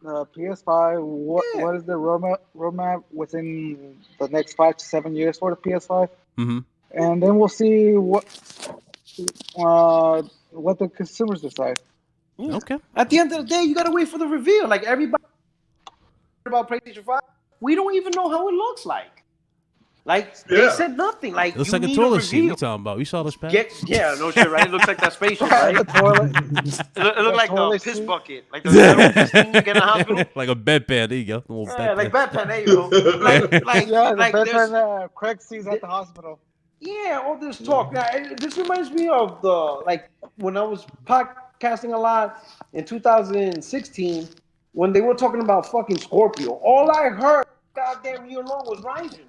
PS5. What is the roadmap within the next 5 to 7 years for the PS5? Mm-hmm. And then we'll see what the consumers decide. Okay. At the end of the day, you gotta wait for the reveal. Like everybody about PlayStation 5, we don't even know how it looks like. Like they said nothing. Like it looks like a toilet seat. What you talking about? You saw this pad? No shit, right? It looks like that spaceship, right? The toilet. It looked like the piss bucket, like the metal piss thing you get in the hospital. Like a bedpan. There you go. Like bedpan. There you go. Like the bedpan Craig sees at the hospital. Yeah, all this talk. Now, this reminds me of when I was podcasting a lot in 2016 when they were talking about fucking Scorpio. All I heard goddamn year long was Ryzen.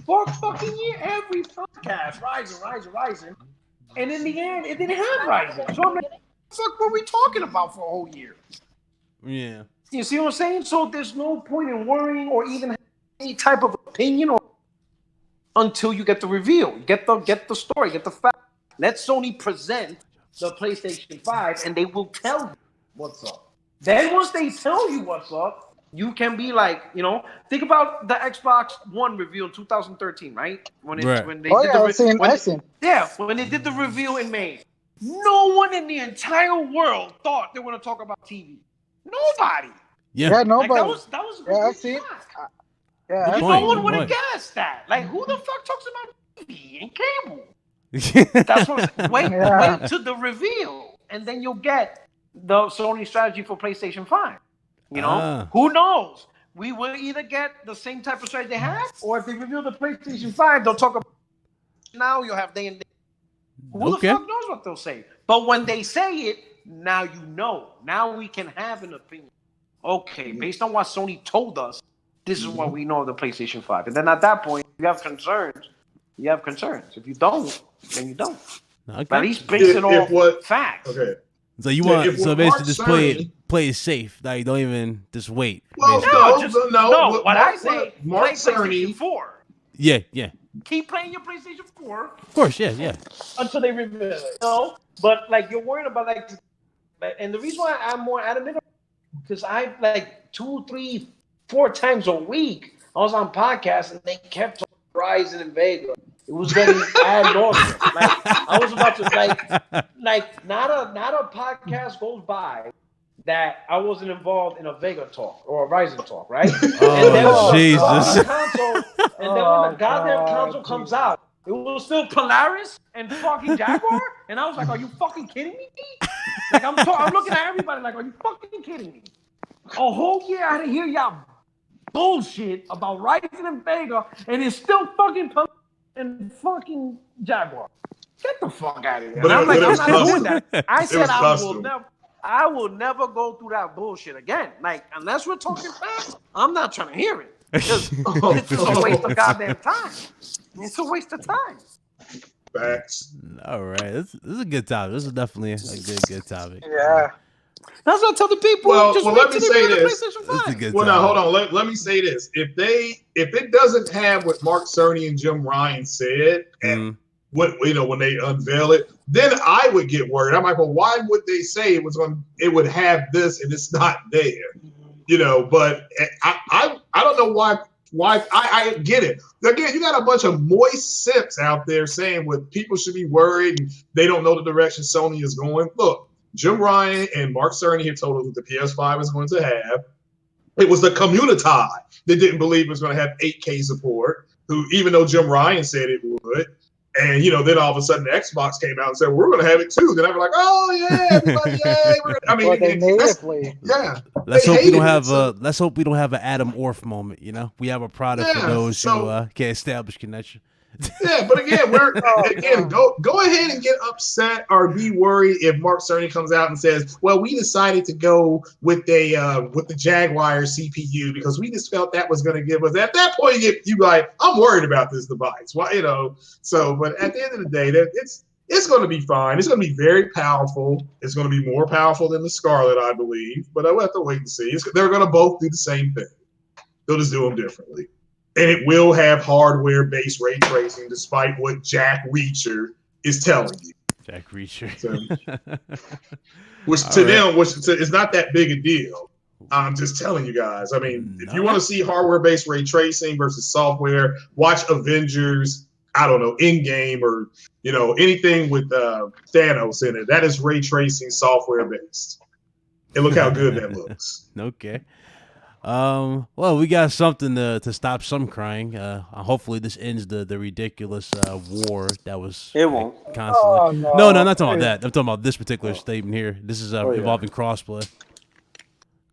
For a fucking year, every podcast, Ryzen. And in the end, it didn't have Ryzen. So I'm like, what the fuck were we talking about for a whole year? Yeah. You see what I'm saying? So there's no point in worrying or even having any type of opinion until you get the reveal. Get the story, get the fact. Let Sony present the PlayStation 5 and they will tell you what's up. Then once they tell you what's up, you can be like, think about the Xbox One reveal in 2013, right? When they did when they did the reveal in May. No one in the entire world thought they were going to talk about TV. Nobody. Yeah, nobody. Like, that was I've seen. Yeah, no one would have guessed that. Like, who the fuck talks about TV and cable? That's what. Wait to the reveal, and then you'll get the Sony strategy for PlayStation 5. Who knows? We will either get the same type of strategy they have, or if they reveal the PlayStation 5, they'll talk about now you'll have day and day. Who the fuck knows what they'll say? But when they say it, now you know. Now we can have an opinion. Okay, based on what Sony told us, this is what we know of the PlayStation 5. And then at that point, if you have concerns, you have concerns. If you don't, then you don't. Okay. But at least base it on facts. Okay. So you want basically just play it safe. Like don't even just wait. Well, no. What I say, Mark play Cerny. PlayStation 4. Yeah. Keep playing your PlayStation 4. Of course, yeah. Until they reveal it. No, but you're worried about and the reason why I'm more adamant because I 2, 3, 4 times a week I was on podcasts and they kept Ryzen and Vega. It was getting ad nauseum. I was about to not a podcast goes by that I wasn't involved in a Vega talk or a Ryzen talk, right? Oh, Jesus! And then when the goddamn console comes out, it was still Polaris and fucking Jaguar, and I was like, "Are you fucking kidding me?" I'm looking at everybody like, "Are you fucking kidding me?" A whole year I had to hear y'all bullshit about Ryzen and Vega, and it's still fucking Polaris and fucking Jaguar. Get the fuck out of here. I'm not doing that. I said I will never go through that bullshit again. Unless we're talking fast, I'm not trying to hear it. Because it's a waste of goddamn time. It's a waste of time. Facts. All right. This is a good topic. This is definitely a good topic. Yeah. That's what I tell the people. Well, let me say this. Well, now, hold on. Let me say this. If it doesn't have what Mark Cerny and Jim Ryan said, and when they unveil it, then I would get worried. I'm like, well, why would they say it would have this and it's not there? But I don't know why I get it. Again, you got a bunch of moist simps out there saying what people should be worried and they don't know the direction Sony is going. Look, Jim Ryan and Mark Cerny had told us what the PS5 is going to have. It was the community that didn't believe it was going to have 8K support, who even though Jim Ryan said it would. And, then all of a sudden the Xbox came out and said, we're going to have it too. Then I was like, oh, yeah, everybody, Let's hope we don't have an Adam Orff moment, We have a product for those who can't establish connection. Yeah, but again, go ahead and get upset or be worried if Mark Cerny comes out and says, "Well, we decided to go with the Jaguar CPU because we just felt that was going to give us." At that point, you like, I'm worried about this device. Why, So, but at the end of the day, it's going to be fine. It's going to be very powerful. It's going to be more powerful than the Scarlet, I believe. But I will have to wait and see. They're going to both do the same thing. They'll just do them differently. And it will have hardware-based ray tracing, despite what Jack Reacher is telling you. Jack Reacher. So, which to them, it's not that big a deal. I'm just telling you guys. I mean, if you want to see hardware-based ray tracing versus software, watch Avengers, I don't know, Endgame or, anything with Thanos in it. That is ray tracing software-based. And look how good that looks. Okay. Well, we got something to stop some crying. Hopefully this ends the ridiculous war that was it won't constantly. Oh, No, I'm not talking about that. I'm talking about this particular statement here. This is involving crossplay.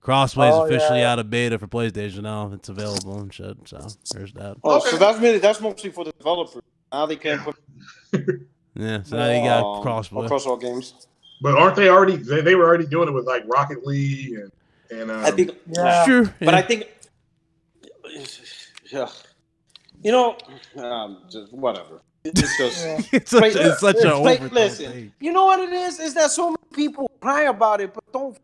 Crossplay is officially out of beta for PlayStation now. It's available and shit. So there's that. Oh, so that's mostly for the developers. Now they can't put. Yeah, so now you got crossplay across all games. But aren't they already? They were already doing it with like Rocket League and I think sure, but I think just whatever. It's just it's such a listen. thing. You know what it is? Is that so many people cry about it, but don't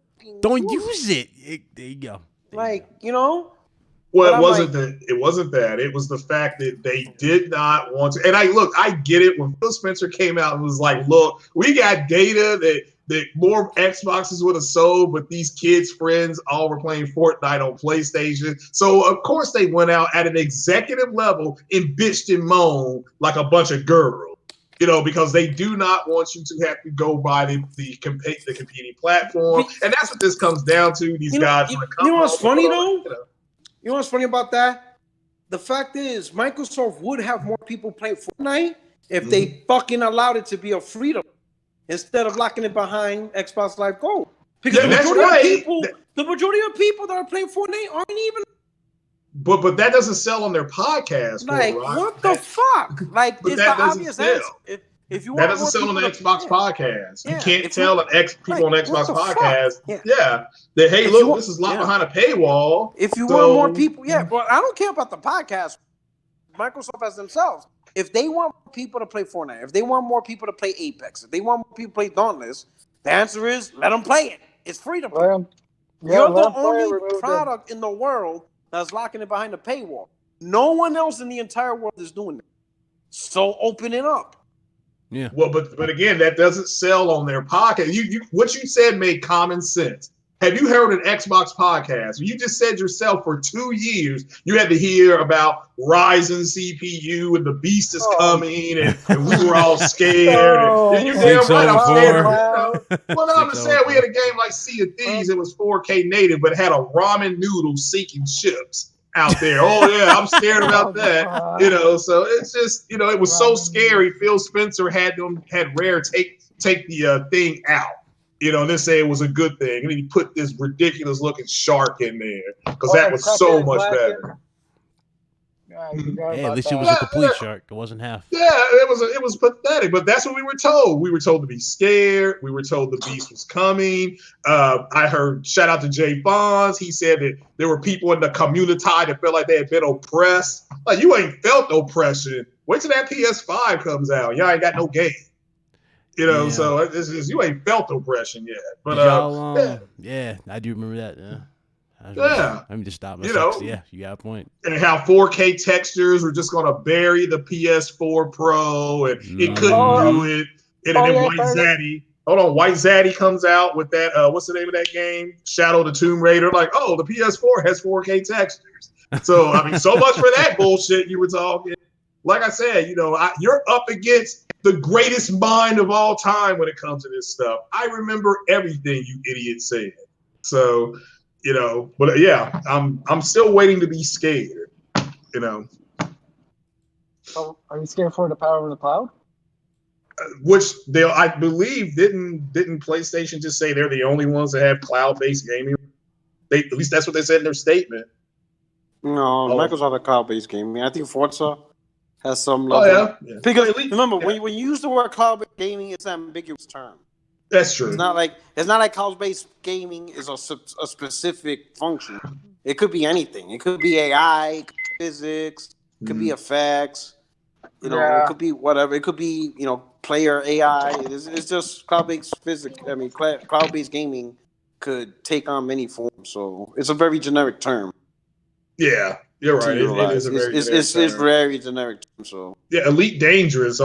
use it. There you go. Well, it wasn't that. It was the fact that they did not want to. And I get it. When Phil Spencer came out and was like, "Look, we got data that more Xboxes would have sold, but these kids' friends all were playing Fortnite on PlayStation." So of course they went out at an executive level and bitched and moaned like a bunch of girls, because they do not want you to have to go by the competing platform, and that's what this comes down to. These guys want to come. You know what's funny though? You know what's funny about that? The fact is, Microsoft would have more people play Fortnite if they fucking allowed it to be a freedom instead of locking it behind Xbox Live Gold. Because the majority of people that are playing Fortnite aren't even. But that doesn't sell on their podcast. Like, what the fuck? Like, it's the obvious answer. If you that doesn't sell on the Xbox podcast. You can't tell people on Xbox podcast. That hey, look, this is locked behind a paywall. If you want more people, but I don't care about the podcast. Microsoft has themselves. If they want people to play Fortnite, if they want more people to play Apex, if they want more people to play Dauntless, the answer is let them play it. It's free to play. You're the only product in the world that's locking it behind a paywall. No one else in the entire world is doing it. So open it up. Yeah. Well, but again, that doesn't sell on their podcast. What you said made common sense. Have you heard an Xbox podcast? You just said yourself for 2 years you had to hear about Ryzen CPU and the beast is coming and we were all scared. And you're damn right, I'm scared. Well, no, I'm just saying we had a game like Sea of Thieves. It was 4K native, but it had a ramen noodle sinking ships out there. Oh yeah, I'm scared about that. So it's just it was so scary. Phil Spencer had Rare take the thing out. And then say it was a good thing, and then he put this ridiculous looking shark in there because that was so much better. Hey, at least it was a complete shark. It wasn't half. Yeah, it was pathetic, but that's what we were told. We were told to be scared. We were told the beast was coming. I heard shout out to Jay Fonz. He said that there were people in the community that felt like they had been oppressed. Like, you ain't felt oppression. Wait till that PS5 comes out. Y'all ain't got no game. So it's just, you ain't felt oppression yet. But I do remember that. Let me just stop myself. Yeah, you got a point. And how 4K textures were just going to bury the PS4 Pro, and it couldn't do it. And then White Zaddy comes out with that. What's the name of that game? Shadow of the Tomb Raider. Like, the PS4 has 4K textures. So I mean, so much for that bullshit you were talking. Like I said, you're up against the greatest mind of all time when it comes to this stuff. I remember everything you idiots said. So, but yeah, I'm still waiting to be scared. So are you scared for the power of the cloud? Which I believe, didn't PlayStation just say they're the only ones that have cloud-based gaming? At least that's what they said in their statement. No, Microsoft has cloud-based gaming. I think Forza has some level. Yeah. Because remember, when you use the word cloud-based gaming, it's an ambiguous term. That's true. It's not like cloud-based gaming is a specific function. It could be anything. It could be AI, it could be physics, it could be effects. It could be whatever. It could be player AI. It's just cloud-based physics. I mean, cloud-based gaming could take on many forms. So it's a very generic term. Yeah, you're right. It is a very generic term. It's very generic term. So yeah, Elite Dangerous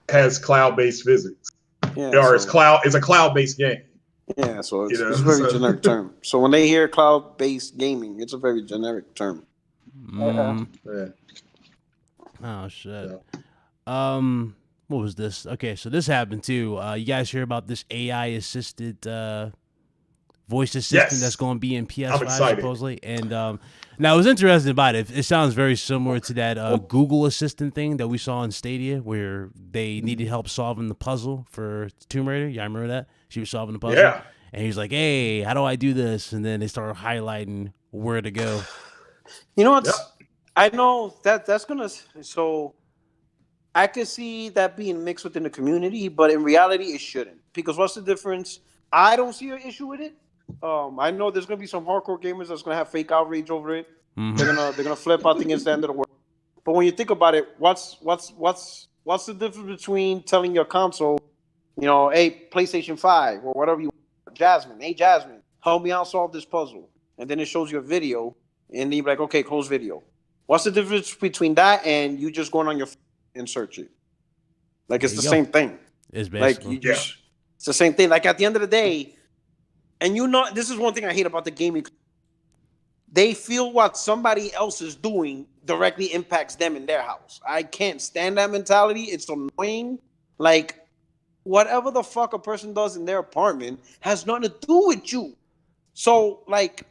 has cloud-based physics. Yeah, or it's a cloud-based game. Yeah, so it's a very generic term. So when they hear cloud-based gaming, it's a very generic term. Oh shit. Yeah. What was this? Okay, so this happened too. You guys hear about this AI assisted voice assistant that's going to be in PS5 supposedly? And now I was interested about it. It sounds very similar to that Google Assistant thing that we saw in Stadia, where they needed help solving the puzzle for Tomb Raider. Yeah, I remember that. She was solving the puzzle. Yeah. And he was like, "Hey, how do I do this?" And then they started highlighting where to go. You know what? I know that's gonna. So I could see that being mixed within the community, but in reality, it shouldn't. Because what's the difference? I don't see an issue with it. I know there's gonna be some hardcore gamers that's gonna have fake outrage over it. Mm-hmm. They're gonna flip out against the end of the world. But when you think about it, what's the difference between telling your console, hey, PlayStation 5 or whatever you want, Jasmine, hey Jasmine, help me out solve this puzzle, and then it shows you a video, and then you're like, okay, close video. What's the difference between that and you just going on your phone and search it? Like it's the same thing. It's basically it's the same thing. Like at the end of the day. And this is one thing I hate about the gaming. They feel what somebody else is doing directly impacts them in their house. I can't stand that mentality. It's annoying. Like, whatever the fuck a person does in their apartment has nothing to do with you. So, like,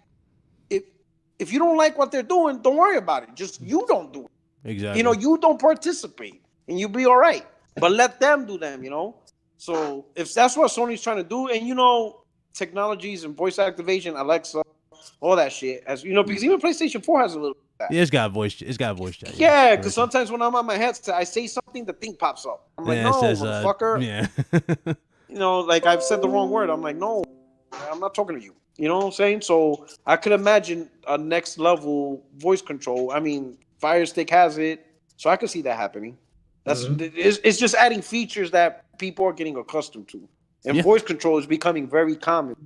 if you don't like what they're doing, don't worry about it. Just you don't do it. Exactly. You don't participate, and you'll be all right. But let them do them, So, if that's what Sony's trying to do, and technologies and voice activation, Alexa, all that shit. Because even PlayStation 4 has a little bit of that. Yeah, it's got voice chat. Yeah, because sometimes when I'm on my headset, I say something, the thing pops up. I'm like, no, motherfucker. Like I've said the wrong word. I'm like, no, I'm not talking to you. You know what I'm saying? So I could imagine a next level voice control. I mean, Fire Stick has it, so I could see that happening. It's just adding features that people are getting accustomed to. And voice control is becoming very common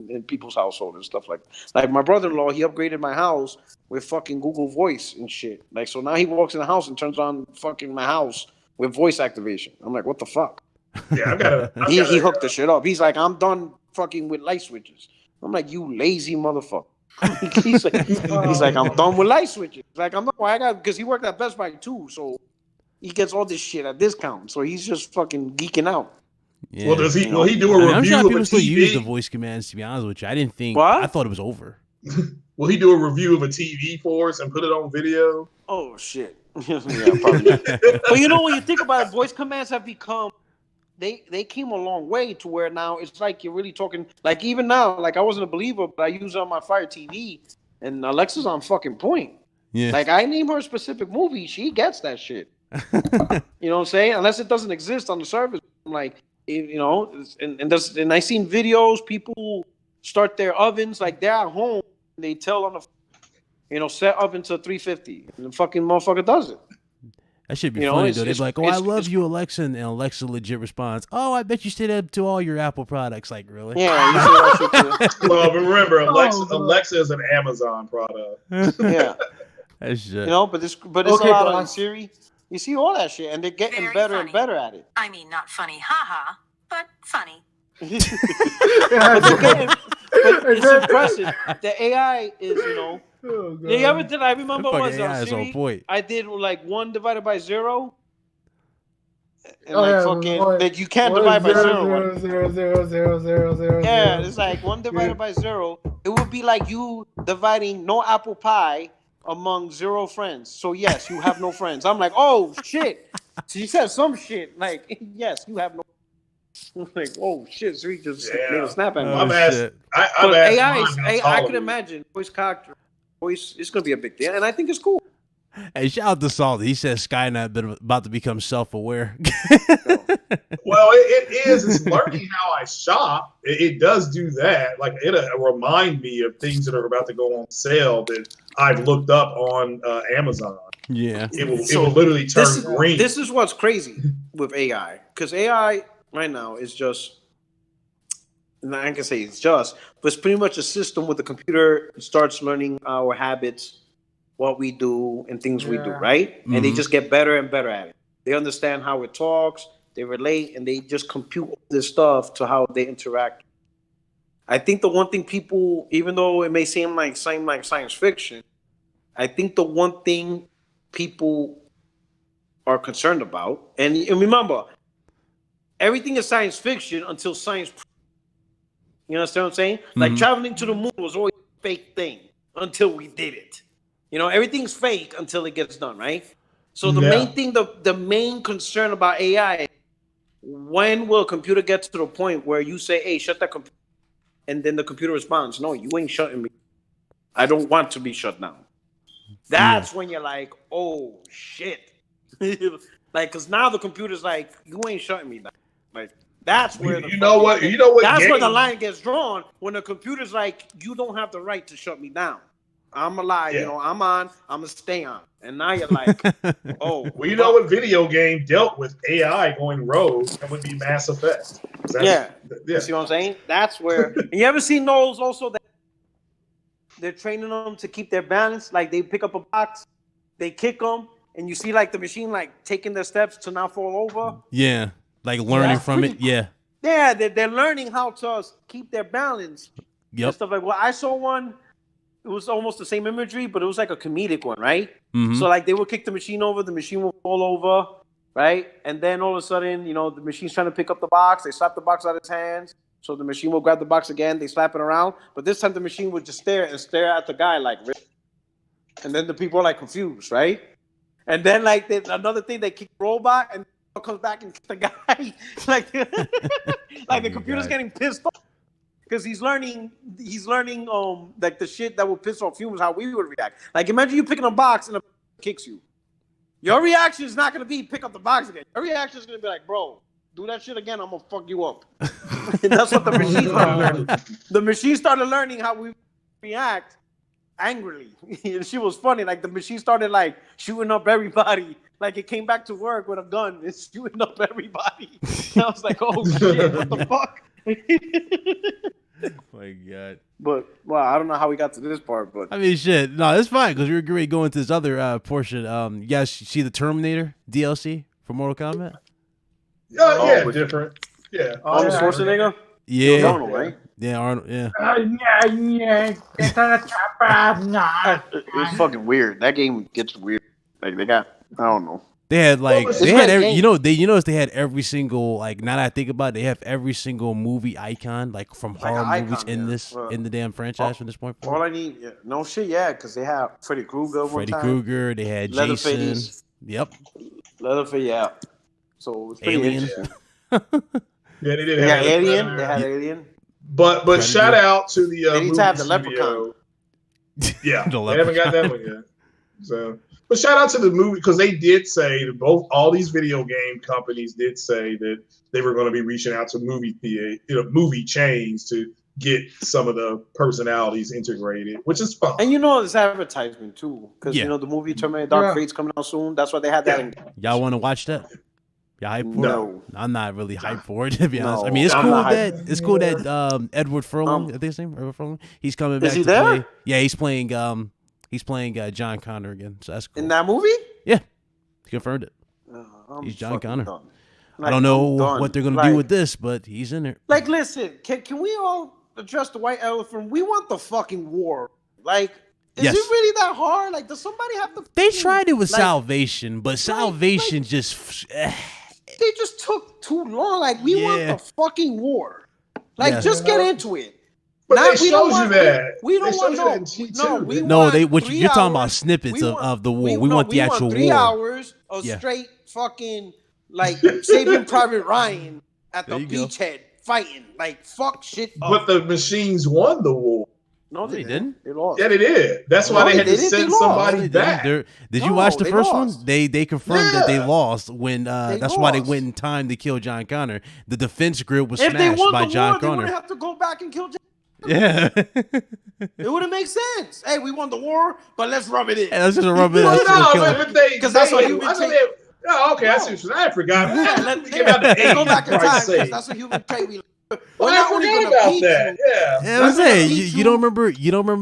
in people's household and stuff like that. Like my brother-in-law, he upgraded my house with fucking Google Voice and shit. Like, so now he walks in the house and turns on fucking my house with voice activation. I'm like, what the fuck? Yeah, he hooked the shit up. He's like, I'm done fucking with light switches. I'm like, you lazy motherfucker. he's like, I'm done with light switches. Like, I'm not, because he worked at Best Buy too, so he gets all this shit at discount. So he's just fucking geeking out. Yeah. Well, will he do a review I'm sure of people a still TV? use the voice commands, to be honest with you. I didn't think. What? I thought it was over. Will he do a review of a TV for us and put it on video? Oh shit! Yeah, probably not. But when you think about it, voice commands have become. They came a long way to where now it's like you're really talking. Like even now, like I wasn't a believer, but I use it on my Fire TV, and Alexa's on fucking point. Yeah. Like I name her a specific movie, she gets that shit. You know what I'm saying? Unless it doesn't exist on the service, I'm like. And I seen videos, people start their ovens like they're at home. And they tell on the, set oven to 350, and the fucking motherfucker does it. That should be funny though. They'd be like, "Oh, I love you, Alexa," and Alexa legit responds, "Oh, I bet you say that to all your Apple products." Like, really? Yeah. You say that shit too. Well, but remember, Alexa is an Amazon product. Yeah. That shit. But it's a lot on Siri. You see all that shit, and they're getting very better and better at it. I mean, not funny, haha, but funny. But it's impressive. The AI is, I remember was on Siri. Point. I did like 1 divided by 0. And like you can't divide by 0. 0. Yeah, it's like 1 divided by 0. It would be like you dividing no apple pie among 0 friends. So yes, you have no friends. I'm like, oh shit. She said some shit like, yes, you have no. I'm like, oh shit, Siri just made a snap at me. AI I can imagine voice character, voice. It's gonna be a big deal, and I think it's cool. Hey, shout out to Salty. He says Skynet been about to become self-aware. Well, it is. It's learning how I shop. It does do that. Like it'll remind me of things that are about to go on sale that I've looked up on Amazon. Yeah. It will literally turn green. This is what's crazy with AI, because AI right now is just, I can say it's just, but it's pretty much a system where the computer starts learning our habits, what we do, and things we do, right? Mm-hmm. And they just get better and better at it. They understand how it talks, they relate, and they just compute all this stuff to how they interact. I think the one thing people, even though it may seem like science fiction, I think the one thing people are concerned about, and remember, everything is science fiction until science. You understand what I'm saying? Mm-hmm. Like traveling to the moon was always a fake thing until we did it. You know, everything's fake until it gets done, right? So the main thing, the main concern about AI, when will a computer get to the point where you say, hey, shut that computer, and then the computer responds, no, you ain't shutting me. I don't want to be shut down. That's when you're like, oh, shit. Like, because now the computer's like, you ain't shutting me down. Like, that's where that's where the line gets drawn, when the computer's like, you don't have the right to shut me down. I'm alive, you know, I'm on, I'm going to stay on. And now you're like, oh. Well, you know what video game dealt with AI going rogue? That would be Mass Effect. You see what I'm saying? That's where. And you ever seen those also that they're training them to keep their balance? Like they pick up a box, they kick them, and you see like the machine like taking their steps to not fall over. Yeah, like learning from it. Yeah. Yeah, they're learning how to keep their balance. Yep. And stuff like. Well, I saw one. It was almost the same imagery, but it was like a comedic one, right? Mm-hmm. So like they would kick the machine over, the machine would fall over, right? And then all of a sudden, you know, the machine's trying to pick up the box. They slap the box out of his hands. So the machine will grab the box again. They slap it around. But this time the machine would just stare at the guy like, and then the people are like confused, right? And then like another thing, they kick the robot and comes back and kick the guy. like the computer's getting pissed off. Because he's learning like the shit that would piss off humans, how we would react. Like imagine you picking a box and a kicks you. Your reaction is not gonna be pick up the box again. Your reaction is gonna be like, bro, do that shit again, I'm gonna fuck you up. And that's what the machine started learning. The machine started learning how we react angrily. And she was funny. Like the machine started like shooting up everybody. Like it came back to work with a gun and shooting up everybody. And I was like, oh shit, what the fuck? My God. But well, I don't know how we got to this part, but I mean, shit. No, it's fine because we were going to go into this other portion. You guys see the Terminator DLC for Mortal Kombat? Different. Yeah. Arnold Schwarzenegger? Yeah. Arnold, right? Yeah, Arnold. Yeah. It's fucking weird. That game gets weird. Like they got, I don't know. They had like they had every, you notice they had every single, like, now that I think about it, they have every single movie icon like from horror movies in the damn franchise from this point forward. All I need, no shit, because they have Freddy Krueger. They had Jason. Yep. Leatherface, yeah. So it's pretty Alien. Yeah, they did. They had Alien. They had Alien. But Predator. Shout out to the they need to have the studio. Leprechaun. Yeah, they haven't got that one yet. So. But shout out to the movie, because they did say that all these video game companies did say that they were going to be reaching out to movie chains to get some of the personalities integrated, which is fun. And it's advertisement too, because the movie Terminator Dark Fate's coming out soon. That's why they had that. Y'all want to watch that? Y'all hype for it? I'm not really hyped for it, to be honest. I mean, it's cool that Edward Furlong, I think his name, Edward Furlong, he's coming back to play. Yeah, he's playing. He's playing John Connor again, so that's cool. In that movie? Yeah, he confirmed it. He's John Connor. Like, I don't know what they're gonna do with this, but he's in there. Like, listen, can we all address the white elephant? We want the fucking war. Like, is it really that hard? Like, does somebody have to? They tried it with Salvation, but Salvation just. They just took too long. Like, we want the fucking war. Like, just get into it. But they showed you that. We don't want you're talking about snippets of the war. We want the actual war. 3 hours of straight fucking like Saving Private Ryan at the beachhead fighting like fuck shit. But the machines won the war. No, they didn't. They lost. Yeah, they did. That's why they had to send somebody back. Did you watch the first lost. one? They confirmed that they lost when that's lost. why they went in time to kill John Connor. The defense grid was if smashed they won by the John war, Connor. They would have to go back and kill John. Yeah. It would have made sense. Hey, we won the war, but let's rub it in. Hey, let's just rub it in. Because that's what human trait. Oh, okay, I see what I forgot. Let's go back in time because that's a human trait. We're not only going to beat that. you. I'm saying you don't remember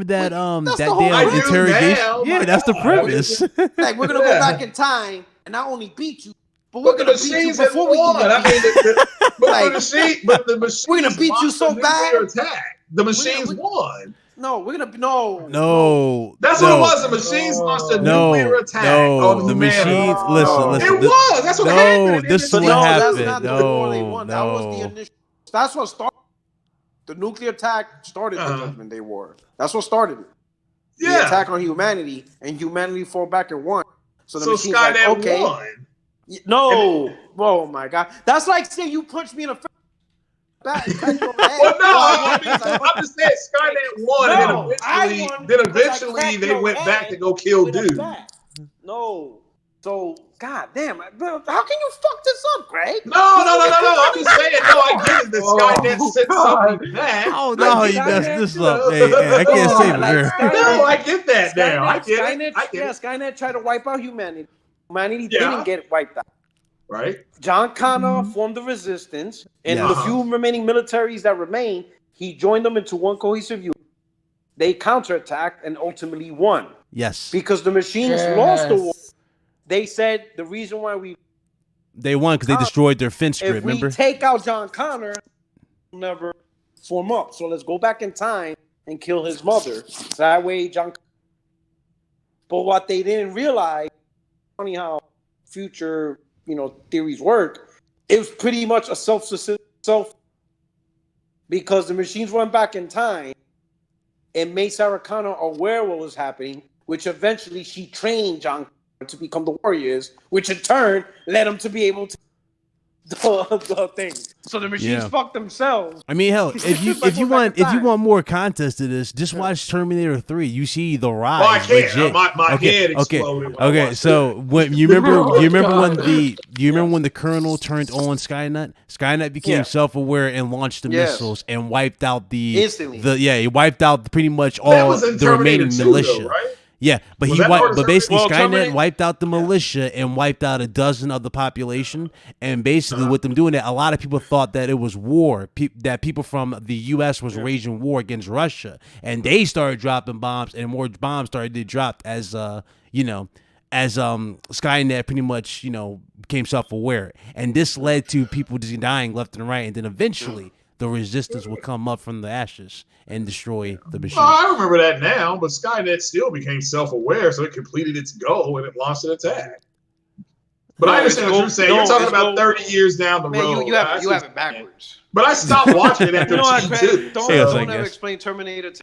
that that damn interrogation. Yeah, that's the premise. Like we're gonna go back in time and not only beat you, but we're gonna beat you before we won. can beat you. The machines we're gonna beat you so bad. The machines won. No, we're gonna no. That's what it was. The machines launched a nuclear attack. No, the machines. Listen. It was. That's what happened. This is what happened. That's not the war they won. That was the initial. That's what started. The nuclear attack started the Judgment Day War. That's what started it. The attack on humanity, and humanity fought back and won. So the machine's Skynet like, okay. won. No. Oh my God. That's like saying you punched me in the face. I'm just saying Skynet won, and then eventually they went back to go kill dude. No. So, God damn, how can you fuck this up, Greg? No. I'm just saying, I get it. The Skynet sent something back. Oh, no, you messed this up. Hey, I can't say it here. No, I get that now. I get it. Skynet tried to wipe out humanity. Humanity didn't get wiped out. Right. John Connor formed the resistance, and the few remaining militaries that remained, he joined them into one cohesive unit. They counterattacked and ultimately won. Yes. Because the machines lost the war. They said the reason why they won because they destroyed their fence grid. Remember? If we take out John Connor, we'll never form up. So let's go back in time and kill his mother. So that way, John. But what they didn't realize, funny how future theories work. It was pretty much a self because the machines went back in time and made Sarah Connor aware what was happening, which eventually she trained John to become the warriors, which in turn led him to be able to the thing. So the machines fuck themselves. I mean, hell, if you want more context to this, just watch Terminator 3. You see the rise. Well, I can't. My head exploded. Okay. So when you remember when the Colonel turned on Skynet? Skynet became self-aware and launched the missiles and wiped out instantly. He wiped out pretty much all the remaining militia. Though, right? Yeah, but basically Skynet wiped out the militia and wiped out a dozen of the population. And basically with them doing that, a lot of people thought that it was war, that people from the U.S. was waging war against Russia. And they started dropping bombs, and more bombs started to be dropped as Skynet pretty much, became self-aware. And this led to people just dying left and right. And then eventually the resistance would come up from the ashes and destroy the machine. Well, I remember that now, but Skynet still became self-aware, so it completed its goal and it launched an attack. But I understand what you're saying. You're talking about 30 years down the road. You have it backwards. But I stopped watching it after T2. Don't ever explain Terminator 2.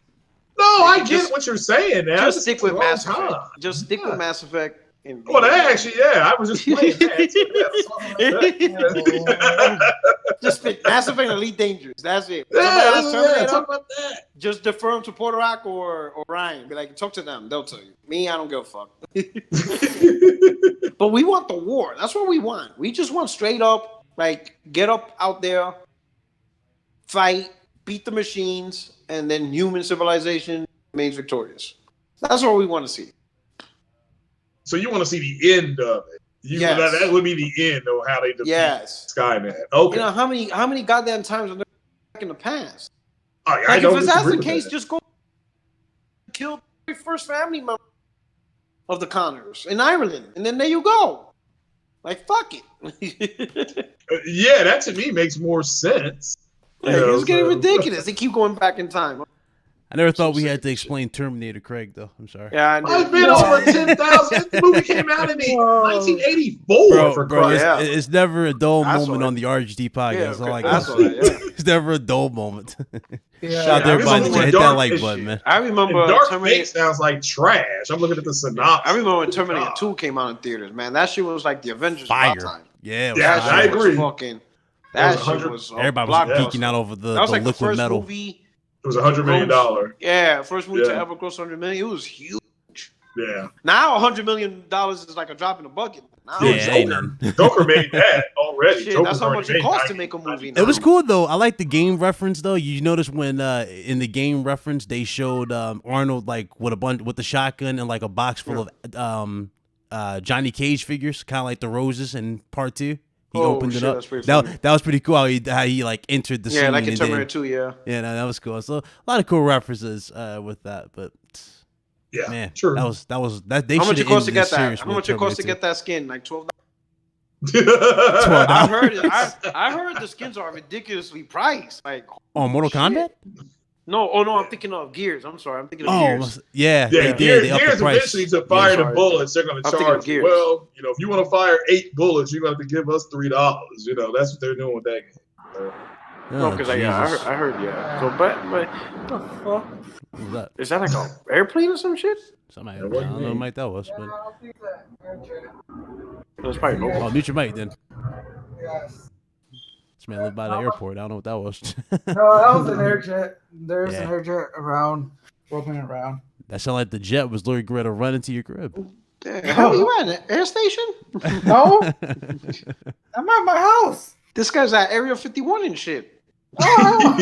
No, I get what you're saying now. Just stick with Mass Effect. Just stick with Mass Effect. Well, actually, I was just playing that. Just Mass Effect Elite Dangerous. That's it. Talk about that. Just defer them to Puerto Rock or Ryan. Be like, talk to them. They'll tell you. Me, I don't give a fuck. But we want the war. That's what we want. We just want straight up, get up out there, fight, beat the machines, and then human civilization remains victorious. That's what we want to see. So you want to see the end of it? That would be the end of how they defeat Skynet. Okay. How many goddamn times are there back in the past? If that's the case, just go kill the first family member of the Connors in Ireland, and then there you go. Fuck it. That to me makes more sense. It's getting ridiculous. They keep going back in time. I never thought we had to explain Terminator, Craig, though. I'm sorry. Yeah, I know. I've been over 10,000. This movie came out in 1984. It's never a dull moment on the RGD podcast. It's never a dull moment. Shout out to everybody. Hit that like button, man. I remember Dark Fate sounds like trash. I'm looking at the synopsis. I remember when Terminator 2 came out in theaters, man. That shit was like the Avengers fire. of our time. Yeah, I agree. That shit was everybody was geeking out over the liquid metal movie It was $100 million. Yeah, first movie to ever gross $100 million. It was huge. Yeah. Now $100 million is like a drop in the bucket. Now, Joker made that already. Shit, that's how much it costs to make a movie now. It was cool though. I like the game reference though. You notice when in the game reference they showed Arnold like with the shotgun and like a box full of Johnny Cage figures, kind of like the roses in part 2. He opened it up. That was pretty cool. How he like entered the scene. Yeah, like in Terminator 2. Yeah. Yeah, no, that was cool. So a lot of cool references with that, but. Yeah, man, true. That they how much it costs to get that? How much it costs to get that skin? Like $12. I heard the skins are ridiculously priced. Like Mortal Kombat? No, I'm thinking of Gears. I'm sorry, I'm thinking of Gears. Yeah, Gears eventually to fire the bullets, they're going to charge you. Well, if you want to fire 8 bullets, you're going to have to give us $3. That's what they're doing with that game. No, because I heard. So, but the fuck? What was that? Is that like an airplane or some shit? Something. I don't know what mic that was, but that's probably no. Oh, mute your mic then. Yes. This man lived by the airport. I don't know what that was. No, that was an air jet. There's an air jet around, roping around. That sounded like the jet was literally going to run into your crib. How are you at an air station? No, I'm at my house. This guy's at Area 51 and shit. Oh,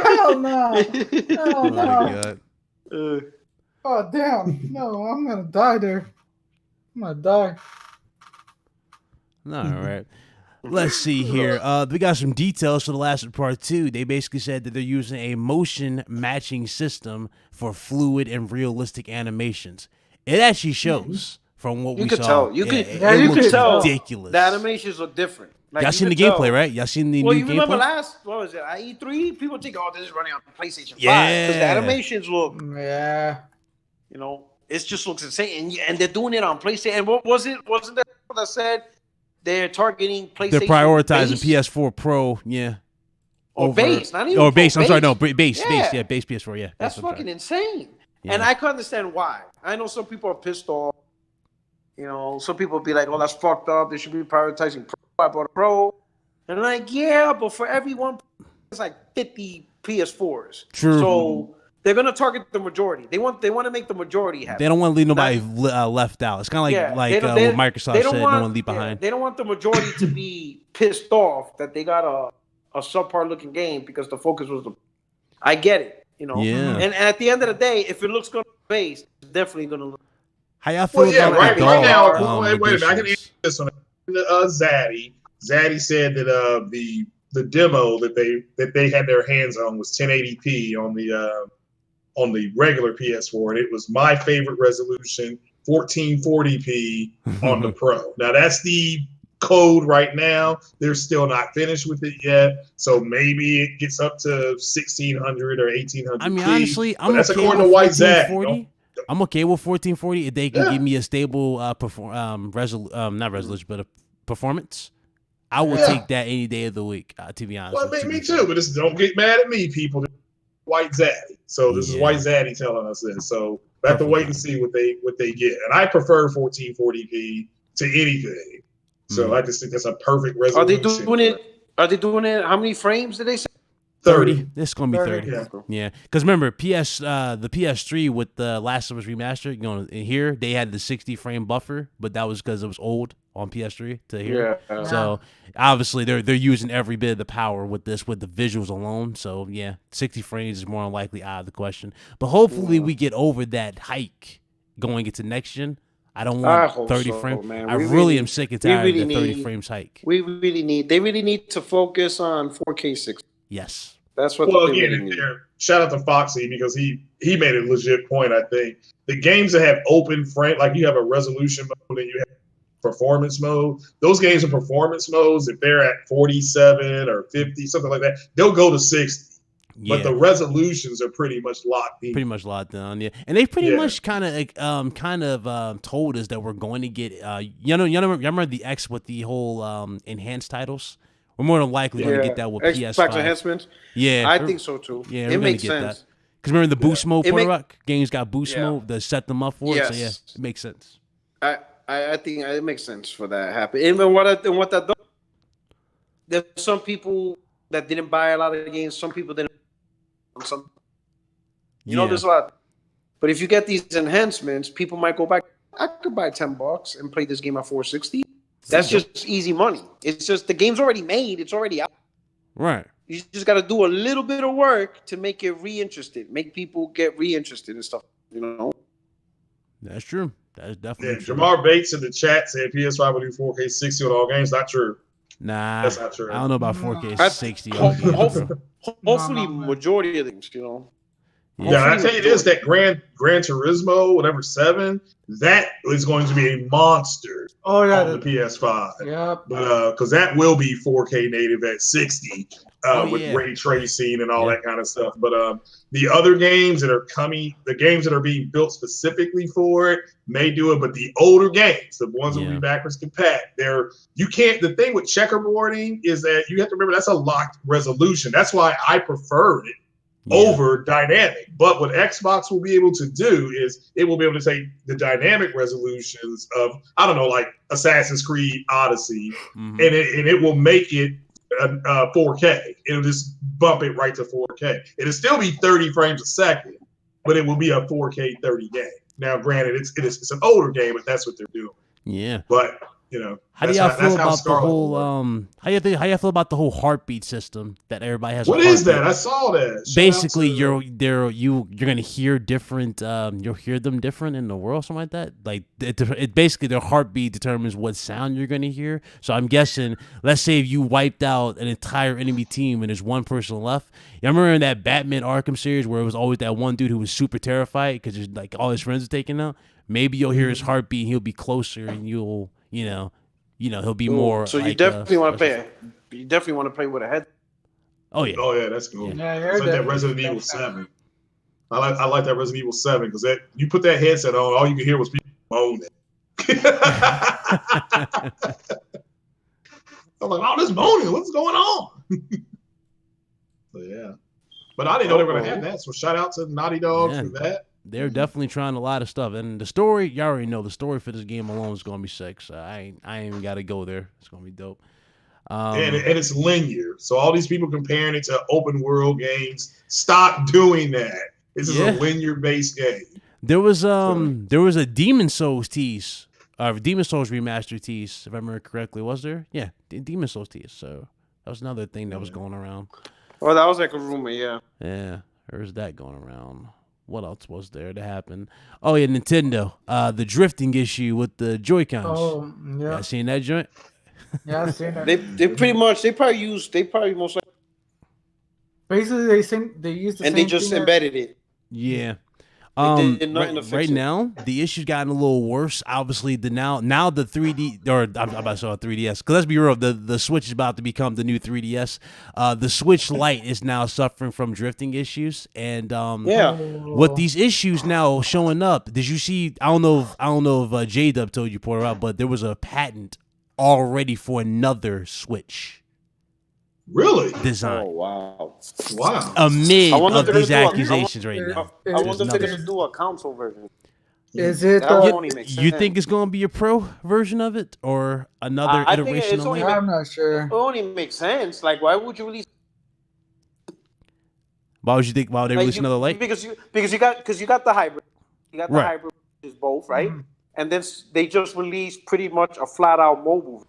hell no. Hell no. Oh, damn. No, I'm going to die there. I'm going to die. All right. Let's see here. We got some details for the last part 2. They basically said that they're using a motion matching system for fluid and realistic animations. It actually shows from what we saw. You could tell. Ridiculous. The animations are different. Like, y'all seen the gameplay, right? Y'all seen the new gameplay? Well, you remember what was it, at E3? People think, this is running on PlayStation 5. Yeah. Because the animations look, yeah. it just looks insane. And they're doing it on PlayStation. And what was it? Wasn't that what I said? They're targeting PlayStation. They're prioritizing base? PS4 Pro, yeah. Or base, not even. Or base, I'm sorry, no, base yeah. Base PS4, yeah. That's fucking insane. Yeah. And I can understand why. I know some people are pissed off. Some people be like, that's fucked up. They should be prioritizing Pro. I bought a Pro. And I'm like, yeah, but for everyone, it's like 50 PS4s. True. So they're going to target the majority. They want to make the majority happy. They don't want to leave nobody left out. It's kind of like what Microsoft said, no one leave behind. They don't want the majority to be pissed off that they got a subpar looking game because the focus was I get it, Yeah. And at the end of the day, if it looks good on base, it's definitely going to look. How y'all feel about right now, wait a minute. I can editions? answer this one. Zaddy said that the demo that they had their hands on was 1080p on the regular PS4, and it was my favorite resolution, 1440p on the Pro. Now that's the code right now. They're still not finished with it yet, so maybe it gets up to 1600 or 1800. I mean, honestly, I'm that's okay according with to White 1440. I'm okay with 1440 if they can give me a stable not resolution, but a performance. I would take that any day of the week, to be honest. Well, me too, but don't get mad at me, people. White Zaddy. So this is White Zaddy telling us this. So we have to wait and see what they get. And I prefer 1440p to anything. So I just think that's a perfect resolution. Are they doing it? How many frames did they say? 30. It's gonna be 30. 30. Yeah. Because remember, the PS3 with the Last of Us remastered, in here they had the 60 frame buffer, but that was because it was old on PS3 to here. Yeah. So obviously they're using every bit of the power with the visuals alone. So yeah, 60 frames is more than likely out of the question. But hopefully we get over that hike going into next gen. I don't want 30 frames. Man. I really am sick and tired of the 30 frames hike. They really need to focus on 4K 60. Yes. That's what shout out to Foxy because he made a legit point, I think. The games that have open frame, like you have a resolution mode and you have performance mode, those games are performance modes. If they're at 47 or 50, something like that, they'll go to 60. Yeah. But the resolutions are pretty much locked in. Pretty much locked down, yeah. And they pretty much kind of told us that we're going to get you remember the X with the whole enhanced titles? We're more than likely going to get that with PS5 enhancements. Yeah, I think so too. Yeah, it makes sense. Because remember the boost mode, Rock games got boost mode to set them up for it. So yeah, it makes sense. I think it makes sense for that to happen. And what that does, there's some people that didn't buy a lot of the games. Some people didn't. something. You know, there's a lot. But if you get these enhancements, people might go back. I could buy $10 and play this game at 460. That's just easy money. It's just the game's already made. It's already out. Right. You just got to do a little bit of work to make it reinterested, make people get reinterested and stuff. You know. That's true. That is definitely true. Jamar Bates in the chat said PS5 will do 4K 60 on all games. Not true. Nah, that's not true. I don't know about 4K 60. Hopefully, majority of things, you know. Yeah, I tell you this: that Gran Turismo, whatever 7, that is going to be a monster. On the PS5. Yeah, but because that will be 4K native at 60 with ray tracing and all that kind of stuff. But the other games that are coming, the games that are being built specifically for it, may do it. But the older games, the ones that will be backwards compat, you can't. The thing with checkerboarding is that you have to remember that's a locked resolution. That's why I prefer it over dynamic. But what Xbox will be able to do is it will be able to take the dynamic resolutions of, I don't know, like Assassin's Creed Odyssey, and it will make it 4K. It'll just bump it right to 4K. It'll still be 30 frames a second, but it will be a 4K 30 game. Now, granted, it's an older game, but that's what they're doing. Yeah. But you know, how do y'all feel about the whole how y'all feel about the whole heartbeat system that everybody has? What is that? I saw that. Basically, you're gonna hear different. You'll hear them different in the world, something like that. Like it basically their heartbeat determines what sound you're gonna hear. So I'm guessing, let's say if you wiped out an entire enemy team and there's one person left. You remember in that Batman Arkham series where it was always that one dude who was super terrified because like all his friends are taken out. Maybe you'll hear his heartbeat. And he'll be closer, and you'll. You know, he'll be more. So you definitely want to play. You definitely want to play with a head. Oh yeah. Oh yeah, that's cool. Yeah, it's like that Resident Evil 7. I like that Resident Evil 7 because that you put that headset on, all you can hear was people moaning. I'm like, oh, this moaning. What's going on? So yeah, but I didn't know they were gonna have that. So shout out to Naughty Dog for that. They're definitely trying a lot of stuff, and the story, you already know, the story for this game alone is gonna be sick. So I ain't even got to go there. It's gonna be dope. And it's linear, so all these people comparing it to open world games, stop doing that. This is a linear based game. There was a Demon Souls tease, Demon Souls remaster tease, if I remember correctly. Was there? Yeah, Demon Souls tease. So that was another thing that was going around. Oh, that was like a rumor, yeah. Yeah, there's that going around. What else was there to happen? Oh yeah, Nintendo. The drifting issue with the Joy-Cons. Oh yeah. I seen that joint. Yeah, I seen that. They probably most likely. Basically, they used the and same they just thing embedded it. Yeah. Right now, the issue's gotten a little worse. Obviously, now the 3D or I'm about to say 3DS. Because let's be real, the Switch is about to become the new 3DS. The Switch Lite is now suffering from drifting issues, and with these issues now showing up, did you see? I don't know if J-Dub told you, Porter, out, but there was a patent already for another Switch. Really? Design. Oh wow! Amid of these accusations right now. I wonder if they're gonna do a console version. Is it? You think it's gonna be a pro version of it or another iteration? I'm not sure. It only makes sense. Like, why would you release? Why would you think? Why would they release another light? Because you got the hybrid. You got the hybrid, which is both, right? And then they just released pretty much a flat out mobile.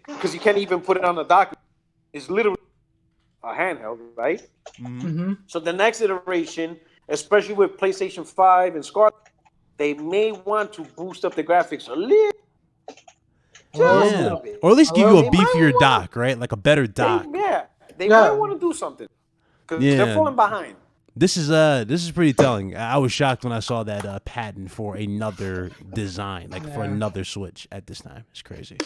Because you can't even put it on the dock. It's literally a handheld, right? So the next iteration, especially with PlayStation 5 and SCAR, they may want to boost up the graphics a little. Just a little bit. Or at least give you a beefier dock, right? Like a better dock. They might want to do something. Because they're falling behind. This is pretty telling. I was shocked when I saw that patent for another design, like for another Switch at this time. It's crazy.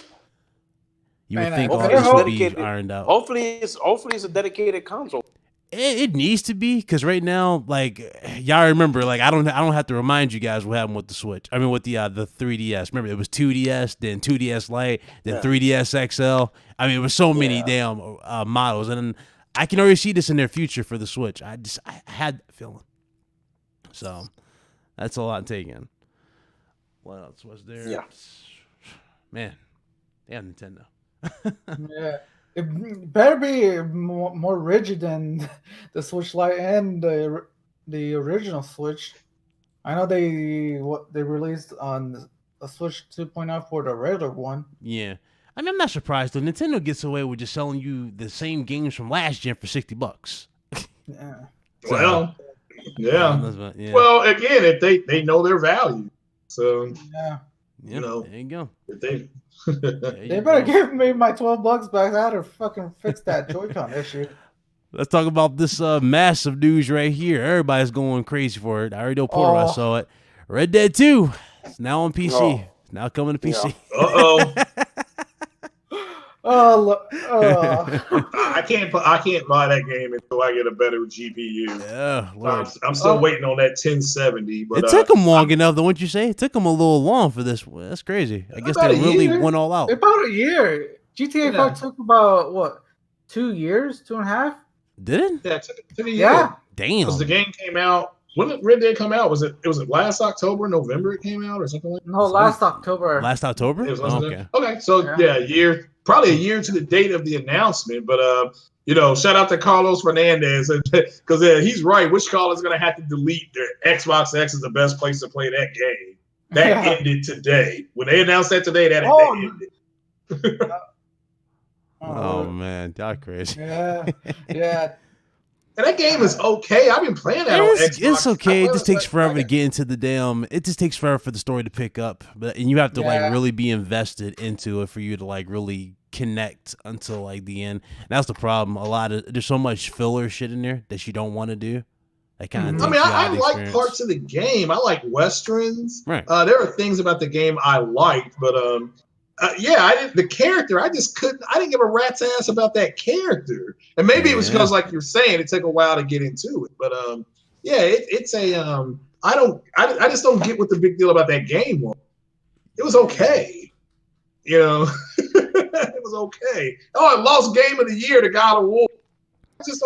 You would think all this would be ironed out. Hopefully it's a dedicated console. It needs to be, because right now, like, y'all remember, like, I don't have to remind you guys what happened with the Switch. I mean, with the 3DS. Remember, it was 2DS, then 2DS Lite, then 3DS XL. I mean, it was so many damn models, and I can already see this in their future for the Switch. I had that feeling. So that's a lot taken. What else was there? Yeah. Man, damn Nintendo. It better be more rigid than the Switch Lite and the original Switch. I know they released on a Switch 2.0 for the regular one. Yeah. I mean, I'm not surprised though. Nintendo gets away with just selling you the same games from last gen for $60. Yeah. Well, yeah. Well, again, if they know their value, so yeah, you know, there you go. They better give me my $12 back. I had to fucking fix that Joy-Con issue. Let's talk about this massive news right here. Everybody's going crazy for it. I already know Porter. I saw it. Red Dead 2. It's now on PC. Oh. It's now coming to PC. Yeah. I can't buy that game until I get a better GPU. Yeah, I'm still waiting on that 1070. But it took them long enough, though. Wouldn't you say? It took them a little long for this. That's crazy. I guess they really went all out. About a year. GTA 5 took about what? 2 years, 2.5. Did it? Yeah, it took a year. Yeah. Damn. Because the game came out. When did Red Dead come out? Was it last October, November? It came out or something like that? No, last October. Last October? Okay. Okay, so a year, probably a year to the date of the announcement. But shout out to Carlos Fernandez because he's right. Which call is going to have to delete their Xbox X is the best place to play that game. That ended today. When they announced that today, that ended. Oh man, y'all crazy. Yeah. And that game is okay. I've been playing that on Xbox. It's okay. It just takes forever to get into the damn. It just takes forever for the story to pick up, and you have to like really be invested into it for you to like really connect until like the end. And that's the problem. There's so much filler shit in there that you don't want to do. That kind of. I like parts of the game. I like westerns. Right. There are things about the game I liked, but I didn't. The character, I just couldn't. I didn't give a rat's ass about that character, and maybe it was because, like you're saying, it took a while to get into it. But it's a. I just don't get what the big deal about that game was. It was okay, it was okay. Oh, I lost Game of the Year to God of War. I just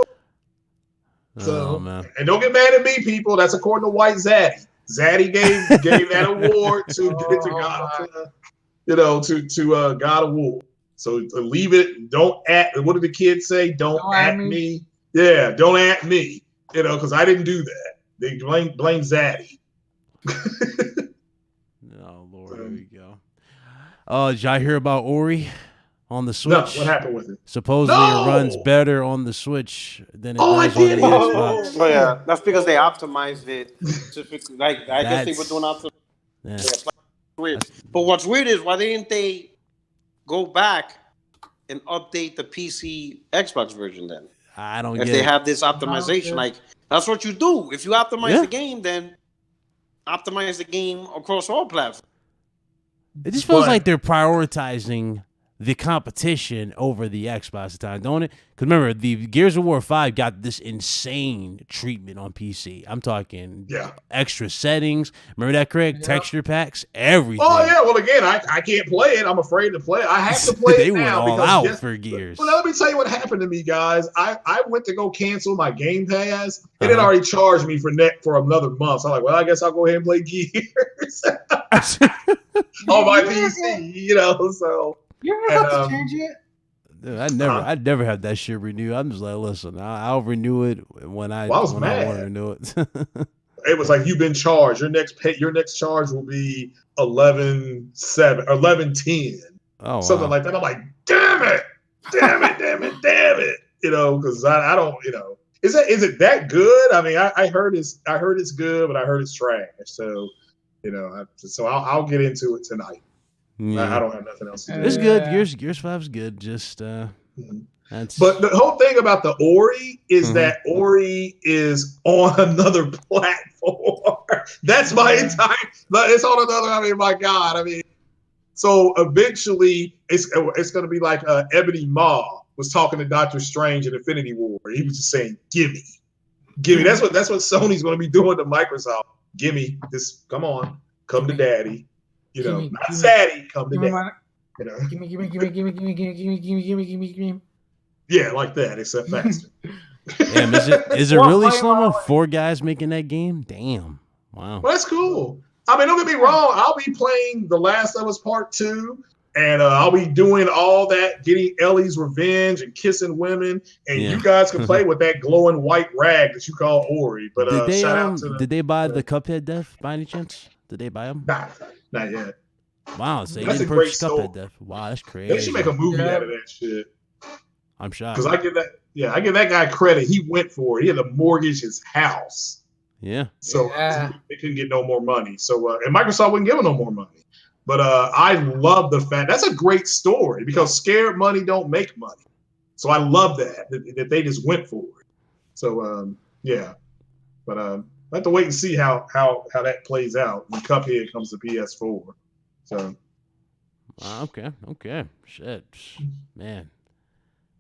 don't. Man. And don't get mad at me, people. That's according to White Zaddy. Zaddy gave that award to God. To God of War. So leave it. Don't at. What did the kids say? Don't at me. Yeah, don't at me. Because I didn't do that. They blame Zaddy. Oh Lord, here we go. Did y'all hear about Ori on the Switch? No, what happened with it? Supposedly it runs better on the Switch than it does on the Xbox. Oh yeah, that's because they optimized it. I guess they were doing optimization. Yeah. Weird. But what's weird is why didn't they go back and update the PC Xbox version then? I don't get it. If they have this optimization, like that's what you do. If you optimize the game, then optimize the game across all platforms. It just feels like they're prioritizing the competition over the Xbox at the time, don't it? Because remember, the Gears of War 5 got this insane treatment on PC. I'm talking extra settings. Remember that, Craig? Yeah. Texture packs, everything. Oh, yeah. Well, again, I can't play it. I'm afraid to play it. I have to play it now. They went all out for Gears. Well, let me tell you what happened to me, guys. I went to go cancel my Game Pass. It had already charged me for another month. So I'm like, well, I guess I'll go ahead and play Gears on my PC, so... You ever have to change it? Dude, I never had that shit renewed. I'm just like, listen, I'll renew it when I want to renew it. It was like, you've been charged. Your next charge will be 11/7 or 11/10. Oh, something like that. I'm like, damn it. Because I don't. Is it that good? I mean, I heard it's good, but I heard it's trash. So, so I'll get into it tonight. Yeah. I don't have nothing else to do. It's good. Gears 5 is good. Just but the whole thing about the Ori is that Ori is on another platform. That's my entire. It's on another. I mean, my God. I mean, so eventually it's going to be like Ebony Maw was talking to Doctor Strange in Infinity War. He was just saying, "Gimme." That's what Sony's going to be doing to Microsoft. Gimme this. Come to daddy. Not Saddy, come to that. Gimme. Yeah, like that, except faster. Damn, is it really slow? 4 guys making that game? Damn. Wow. Well, that's cool. I mean, don't get me wrong. I'll be playing The Last of Us Part 2, And I'll be doing all that, getting Ellie's revenge and kissing women. And you guys can play with that glowing white rag that you call Ori. But shout out to did they buy the Cuphead death by any chance? Did they buy them? Nah, not yet. Wow, so that's they didn't purchase Cuphead death. Wow, that's crazy. They should make a movie out of that shit. I'm shocked. Because I give that guy credit. He went for it. He had to mortgage his house. Yeah. So they couldn't get no more money. So and Microsoft wouldn't give him no more money. But I love the fact that's a great story because scared money don't make money. So I love that they just went for it. So yeah. But I have to wait and see how that plays out when Cuphead comes to PS4. So okay. Shit. Man.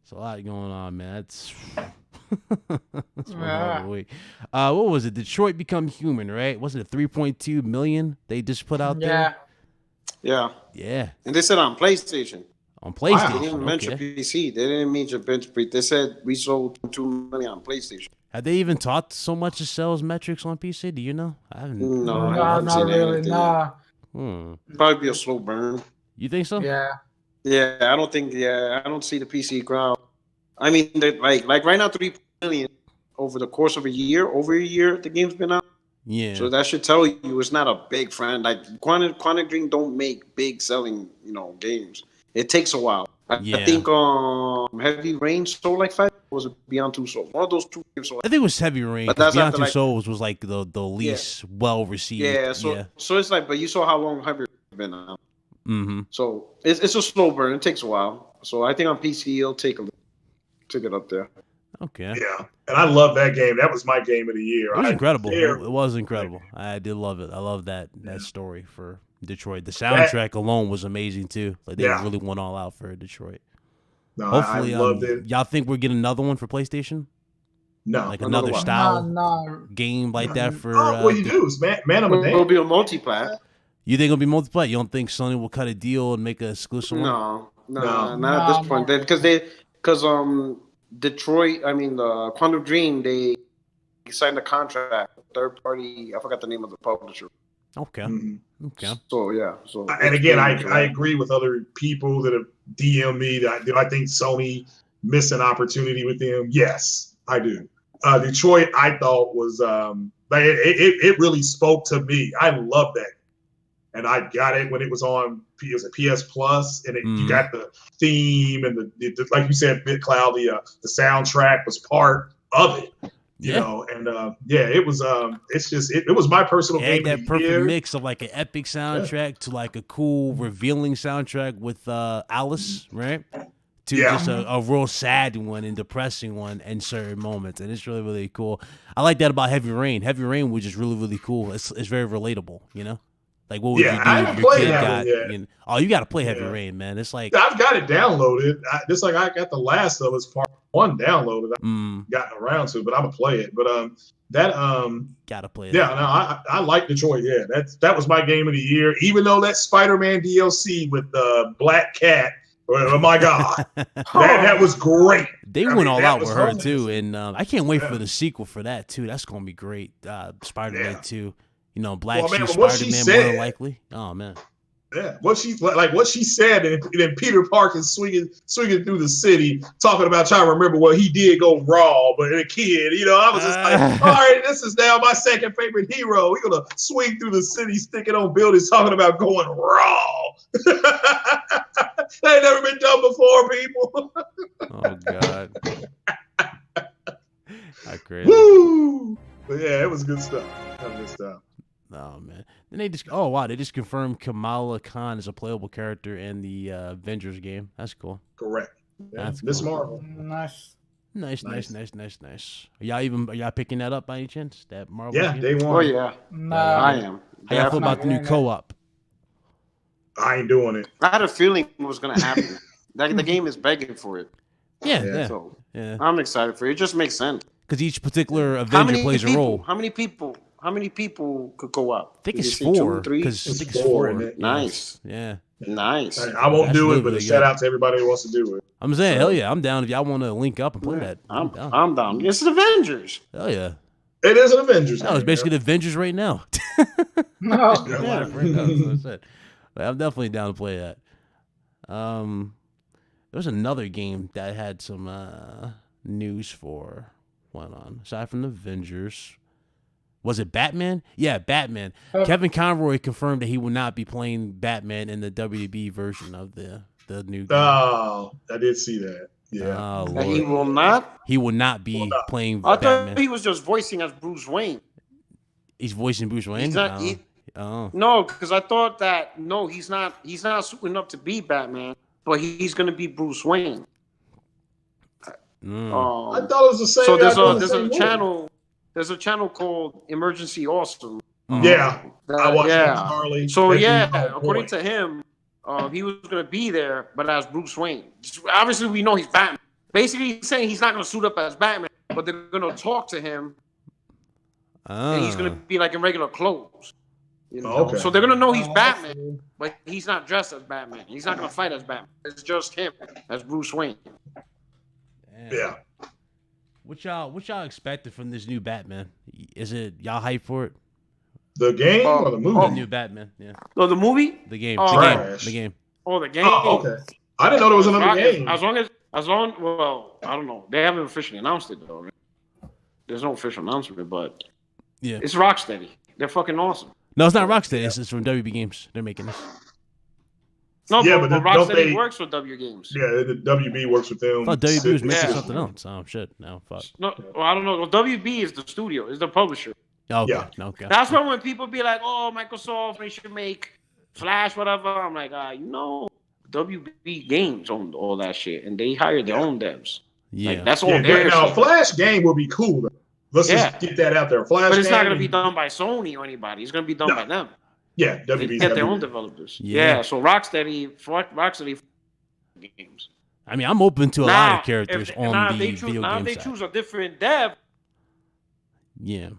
It's a lot going on, man. That's one hell of a week. What was it? Detroit Become Human, right? Wasn't it 3.2 million they just put out there? Yeah. And they said on PlayStation. On PlayStation. They didn't mention PC. They didn't mention bench. They said we sold 2 million on PlayStation. Have they even talked so much of sales metrics on PC? Do you know? I haven't. No, not really. Nah. Probably be a slow burn. You think so? Yeah. Yeah, I don't think. Yeah, I don't see the PC crowd. I mean, like right now, 3 million over the course of a year. Over a year, the game's been out. Yeah. So that should tell you it's not a big friend. Like Quantic Dream don't make big selling, games. It takes a while. I think Heavy Rain sold like 5. Was it Beyond Two Souls? One of those 2 games sold. I think it was Heavy Rain. But Beyond Two Souls was like the least well received. Yeah. So it's like, but you saw how long Heavy Rain has been out. Mm-hmm. So it's a slow burn. It takes a while. So I think on PC it'll take it up there. Okay. Yeah, and I love that game. That was my game of the year. It was incredible. It was incredible. I did love it. I love that story for Detroit. The soundtrack alone was amazing too. Like they really went all out for Detroit. No, hopefully, I loved it. Y'all think we're getting another one for PlayStation? No, like another style game like that for. What you do is Man of Medan. It'll be a multiplayer. You think it'll be multiplayer? You don't think Sony will cut a deal and make an exclusive one? No, not at this point. Because Detroit, the Quantum Dream, they signed a contract with third party. I forgot the name of the publisher. Okay. Mm-hmm. Okay. So yeah. So and again, I agree with other people that have DM'd me that I think Sony missed an opportunity with them. Yes, I do. Detroit, I thought was it really spoke to me. I love that. And I got it when it was on. It was a PS Plus, and you got the theme and the like you said, BitCloud. The soundtrack was part of it. You know, and it was. It's just it was my personal game. That perfect mix of like an epic soundtrack to like a cool, revealing soundtrack with Alice, right? To just a real sad one and depressing one in certain moments, and it's really really cool. I like that about Heavy Rain. Heavy Rain was just really really cool. It's very relatable, you know. Like what would you do if your kid got? You got to play Heavy Rain, man. It's like I've got it downloaded. Just like I got The Last of Us Part 1 downloaded. I've gotten around to, but I'm gonna play it. But gotta play it. Yeah, no, I like Detroit. Yeah, that was my game of the year. Even though that Spider-Man DLC with the Black Cat. Oh my God, that was great. They went all out with her too, and I can't wait for the sequel for that too. That's gonna be great. Spider-Man 2. Black Suit Spider-Man more likely. Oh man. Yeah, what she said, and then Peter Parker swinging through the city, talking about trying to remember what he did go raw, but a kid, I was just like, all right, this is now my second favorite hero. We're gonna swing through the city, sticking on buildings, talking about going raw. That ain't never been done before, people. Oh God. How crazy. Woo! But yeah, it was good stuff. Oh man! Then they just confirmed Kamala Khan is a playable character in the Avengers game. That's cool. Correct. Yeah, that's Miss cool. Marvel. Nice. Are y'all picking that up by any chance? That Marvel? Yeah, game? they want. Oh yeah. No, I am. How y'all feel about the new co-op? I ain't doing it. I had a feeling it was gonna happen. The game is begging for it. Yeah. So I'm excited for it. It just makes sense. Because each particular Avenger plays a role. How many people could go out? I think it's 4. Because it's 4. Nice. Yeah. Nice. I won't do it, but shout out to everybody who wants to do it. I'm saying, hell yeah, I'm down if y'all want to link up and play that. I'm down. It's the Avengers. Hell yeah. It is an Avengers. No, it's basically the Avengers right now. No. I'm definitely down to play that. There was another game that had some news for. Went on aside from the Avengers. Was it Batman? Yeah, Batman. Kevin Conroy confirmed that he will not be playing Batman in the WWE version of the new game. Oh, I did see that. Yeah. Oh, Lord. He will not? He will not be playing I Batman. thought he was just voicing as Bruce Wayne. He's voicing Bruce Wayne? He's not, No, because I thought that, he's not suiting up to be Batman, but he's going to be Bruce Wayne. I thought it was the same. So there's a channel called Emergency Awesome. I watched Harley. So according to him, he was going to be there, but as Bruce Wayne. Obviously, we know he's Batman. Basically, he's saying he's not going to suit up as Batman, but they're going to talk to him, and he's going to be like in regular clothes. Okay. So they're going to know he's Batman, but he's not dressed as Batman. He's not going to fight as Batman. It's just him as Bruce Wayne. Damn. Yeah. What y'all expected from this new Batman? Is it y'all hype for it? The game or the movie? The new Batman, yeah. No, the movie? The game. Trash. The game. Oh, the game. Oh, okay. I didn't know there was another game. Well, I don't know. They haven't officially announced it though. Right? There's no official announcement, but yeah, it's Rocksteady. They're fucking awesome. No, it's not Rocksteady. It's from WB Games. They're making this. No, but Rocksteady works with W Games. Yeah, the WB works with them. I thought WB was making something else. Oh shit! No, fuck. No, well, I don't know. Well, WB is the studio, is the publisher. Okay. Yeah. Okay. That's why when people be like, "Oh, Microsoft, they should make Flash, whatever," I'm like, WB Games owned all that shit, and they hired their own devs. Yeah, like, that's all their now, shit. Flash game will be cool. Though. Let's just get that out there. Flash, but it's game, not going to be done by Sony or anybody. It's going to be done by them. Yeah, they get their own developers. Yeah, so Rocksteady games. I mean, I'm open to a lot of characters on the video game side. If they choose a different dev. Yeah.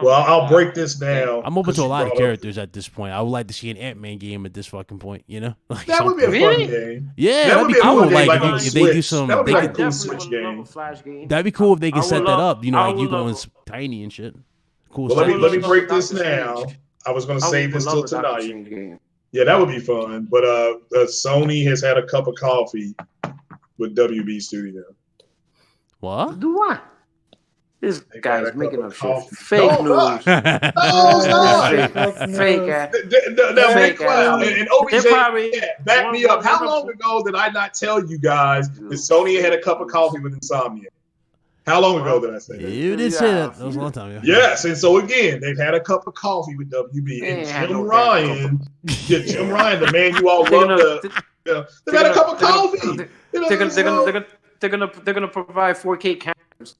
Well, I'll break this down. I'm open to a lot of characters at this point. I would like to see an Ant-Man game at this fucking point, Like that would be a fun game. Yeah, that'd be cool. Like if they do some, that would be they like a cool Switch game. That'd be cool if they can set that up. Like you going tiny and shit. Cool. Well, let me break this now. I was going to save this till tonight. Yeah, that would be fun. But Sony has had a cup of coffee with WB Studio. What? Do what? This guy's making up shit. Fake news. No, Fake ass. And OBJ, back me up. How long ago did I not tell you guys that Sony had a cup of coffee with Insomnia? How long ago did I say that? You did say that. That was a long time ago. Yes, and so again, they've had a cup of coffee with WB. And Jim Ryan, the man you all love, they've had a cup of coffee. They're gonna provide 4K cameras.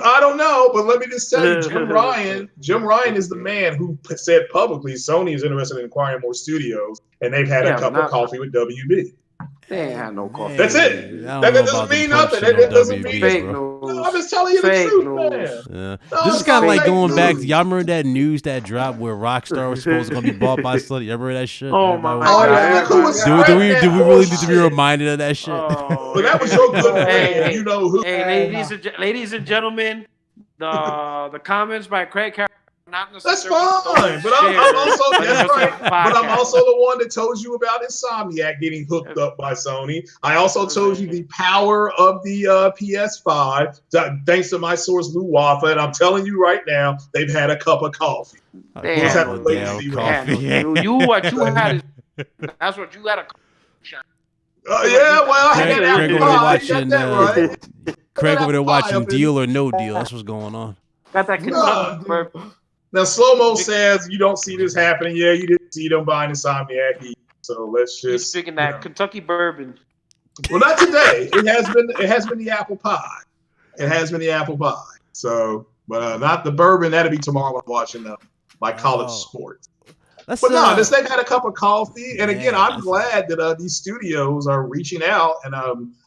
I don't know, but let me just tell you, Jim Ryan is the man who said publicly Sony is interested in acquiring more studios, and they've had a cup of coffee with WB. They ain't had no coffee. That's it. That doesn't mean nothing. That doesn't mean fake news. No, I'm just telling you the truth, man. This is kind of like going back. Y'all remember that news that dropped where Rockstar was supposed to be bought by Sony? Y'all remember that shit? Oh my god! Do we really need to be reminded of that shit? But that was your good friend. You know who? Hey, ladies and gentlemen, the comments by Craig. That's fine, but I'm also But I'm also the one that told you about Insomniac getting hooked up by Sony. I also told you the power of the PS5, thanks to my source Lou Wafa, and I'm telling you right now, they've had a cup of coffee. Coffee. What you had is that's what you had a. Craig over there watching Deal or No Deal. That's what's going on. Got that Kentucky. Now, Slow-Mo says you don't see this happening. Yeah, you didn't see them buying Insomniac. So let's just. He's drinking that Kentucky bourbon. Well, not today. It has been the apple pie. It has been the apple pie. So, but not the bourbon. That'll be tomorrow. I'm watching my college sports. They've had a cup of coffee, and again, I'm glad that these studios are reaching out. And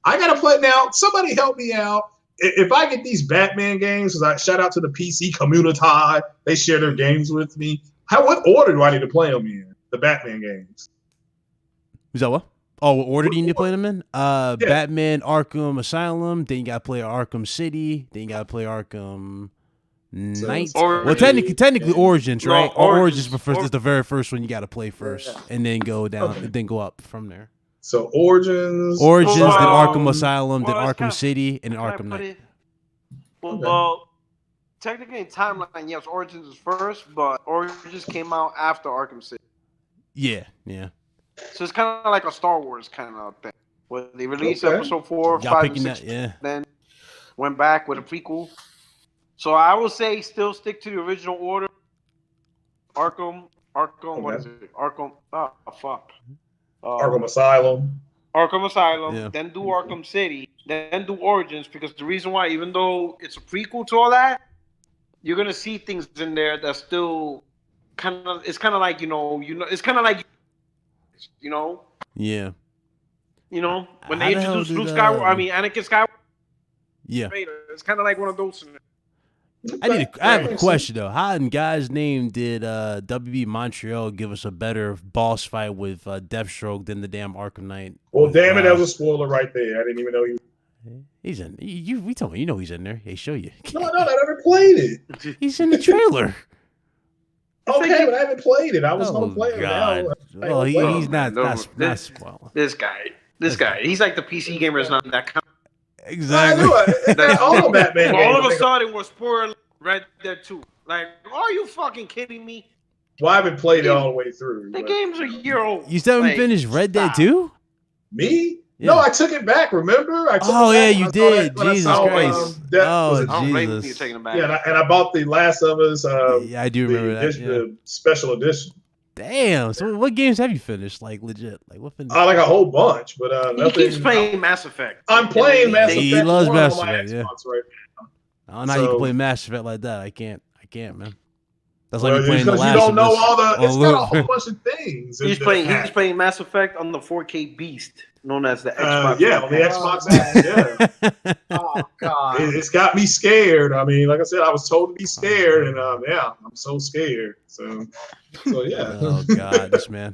I gotta play now. Somebody help me out. If I get these Batman games, because I shout out to the PC community, they share their games with me. What order do I need to play them in? The Batman games. Is that what? Oh, what order do you need to play them in? Batman Arkham Asylum. Then you got to play Arkham City. Then you got to play Arkham Knight. Well, technically Origins, right? Origins is the very first one you got to play first, and then go down, and then go up from there. So Origins, then Asylum. Arkham Asylum, then well, Arkham City, and then Can I Arkham put Knight. it? Well, technically in timeline, yes, Origins is first, but Origins came out after Arkham City. Yeah. So it's kind of like a Star Wars kind of thing, where they released episode 4, Y'all 5, picking and 6, that? Yeah. then went back with a prequel. So I would say still stick to the original order. Arkham, what is it? Arkham, fuck. Arkham Asylum. Arkham Asylum, then do Arkham City, then do Origins, because the reason why, even though it's a prequel to all that, you're gonna see things in there that's still it's kind of like, it's kind of like, Yeah. When they introduced Luke Skywalker, Anakin Skywalker. Yeah. It's kind of like one of those scenarios. I have a question though. How in God's name did WB Montreal give us a better boss fight with Deathstroke than the damn Arkham Knight? Well, damn it, that was a spoiler right there. I didn't even know he was. He's in. We told me, he's in there. They show you. No, I never played it. He's in the trailer. Okay, but I haven't played it. I was gonna play it. God. Well, he's not spoiling. This guy, he's like the PC gamer is not that kind. Exactly. All Batman. All of a sudden, we're spoiling Red Dead 2. Like, are you fucking kidding me? Well, I haven't played it all the way through. The game's a year old. You still haven't finished Red Dead 2? Me? Yeah. No, I took it back. Remember? You did. Jesus Christ. Jesus. You taking it back. Yeah, and I bought the Last of Us. Yeah, I do remember that. The special edition. Damn. So, what games have you finished? Like legit? Like what? Like a whole bunch, but he nothing. keeps playing Mass Effect. I'm playing Mass Effect. He loves Mass Effect. Yeah. Right now. I don't know how you can play Mass Effect like that. I can't, man. That's like you're playing the Last you don't know of Us all the. It's got a loop. whole bunch of things. He's playing Mass Effect on the 4K Beast, known as the Xbox. Yeah, on the Xbox X. Yeah. Oh God. It's got me scared. I mean, like I said, I was told to be scared, and I'm so scared. So yeah. Oh God, this man.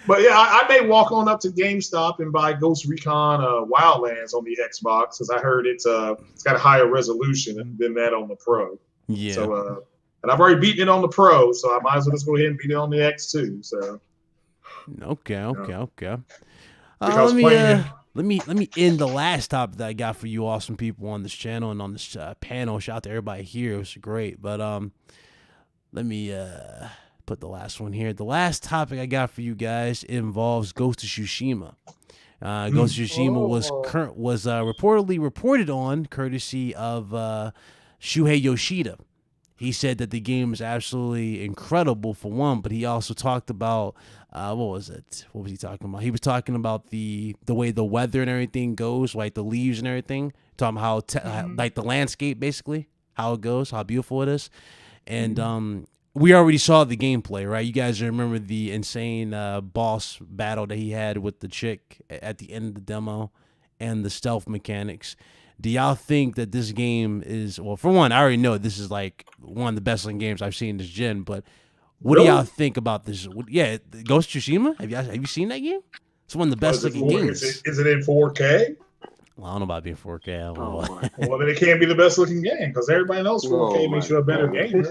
But yeah, I may walk on up to GameStop and buy Ghost Recon Wildlands on the Xbox because I heard it's got a higher resolution than that on the Pro. Yeah. So and I've already beaten it on the Pro, so I might as well just go ahead and beat it on the X too. So. Okay. Let me end the last topic that I got for you awesome people on this channel and on this panel. Shout out to everybody here. It was great. But let me put the last one here. The last topic I got for you guys involves Ghost of Tsushima. Ghost of Tsushima was reportedly reported on courtesy of Shuhei Yoshida. He said that the game is absolutely incredible for one, but he also talked about what was it? What was he talking about? He was talking about the way the weather and everything goes, like the leaves and everything. Talking about how like the landscape, basically, how it goes, how beautiful it is, and we already saw the gameplay, right? You guys remember the insane boss battle that he had with the chick at the end of the demo, and the stealth mechanics. Do y'all think that this game is, well, for one, I already know this is like one of the best looking games I've seen this gen, but what do y'all think about this? Yeah, Ghost of Tsushima? Have you seen that game? It's one of the best looking games. Is it in 4K? Well, I don't know about being 4K. I don't know. Well, then it can't be the best looking game because everybody knows 4K makes you a better gamer.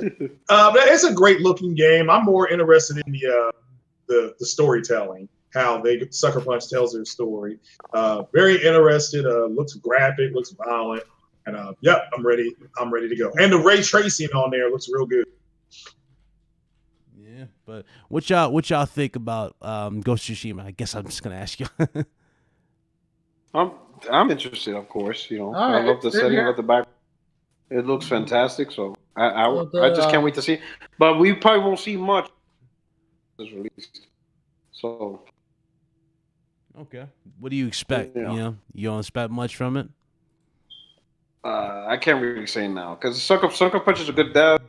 It's a great looking game. I'm more interested in the storytelling. How Sucker Punch tells their story. Very interested. Looks graphic, looks violent, and I'm ready. I'm ready to go. And the ray tracing on there looks real good. Yeah, but what y'all think about Ghost of Tsushima? I guess I'm just gonna ask you. I'm interested, of course. I love the setting of the back. It looks fantastic. So I just can't wait to see it. But we probably won't see much as released. So. Okay. What do you expect? You don't expect much from it? I can't really say now because Sucker Punch is a good dev.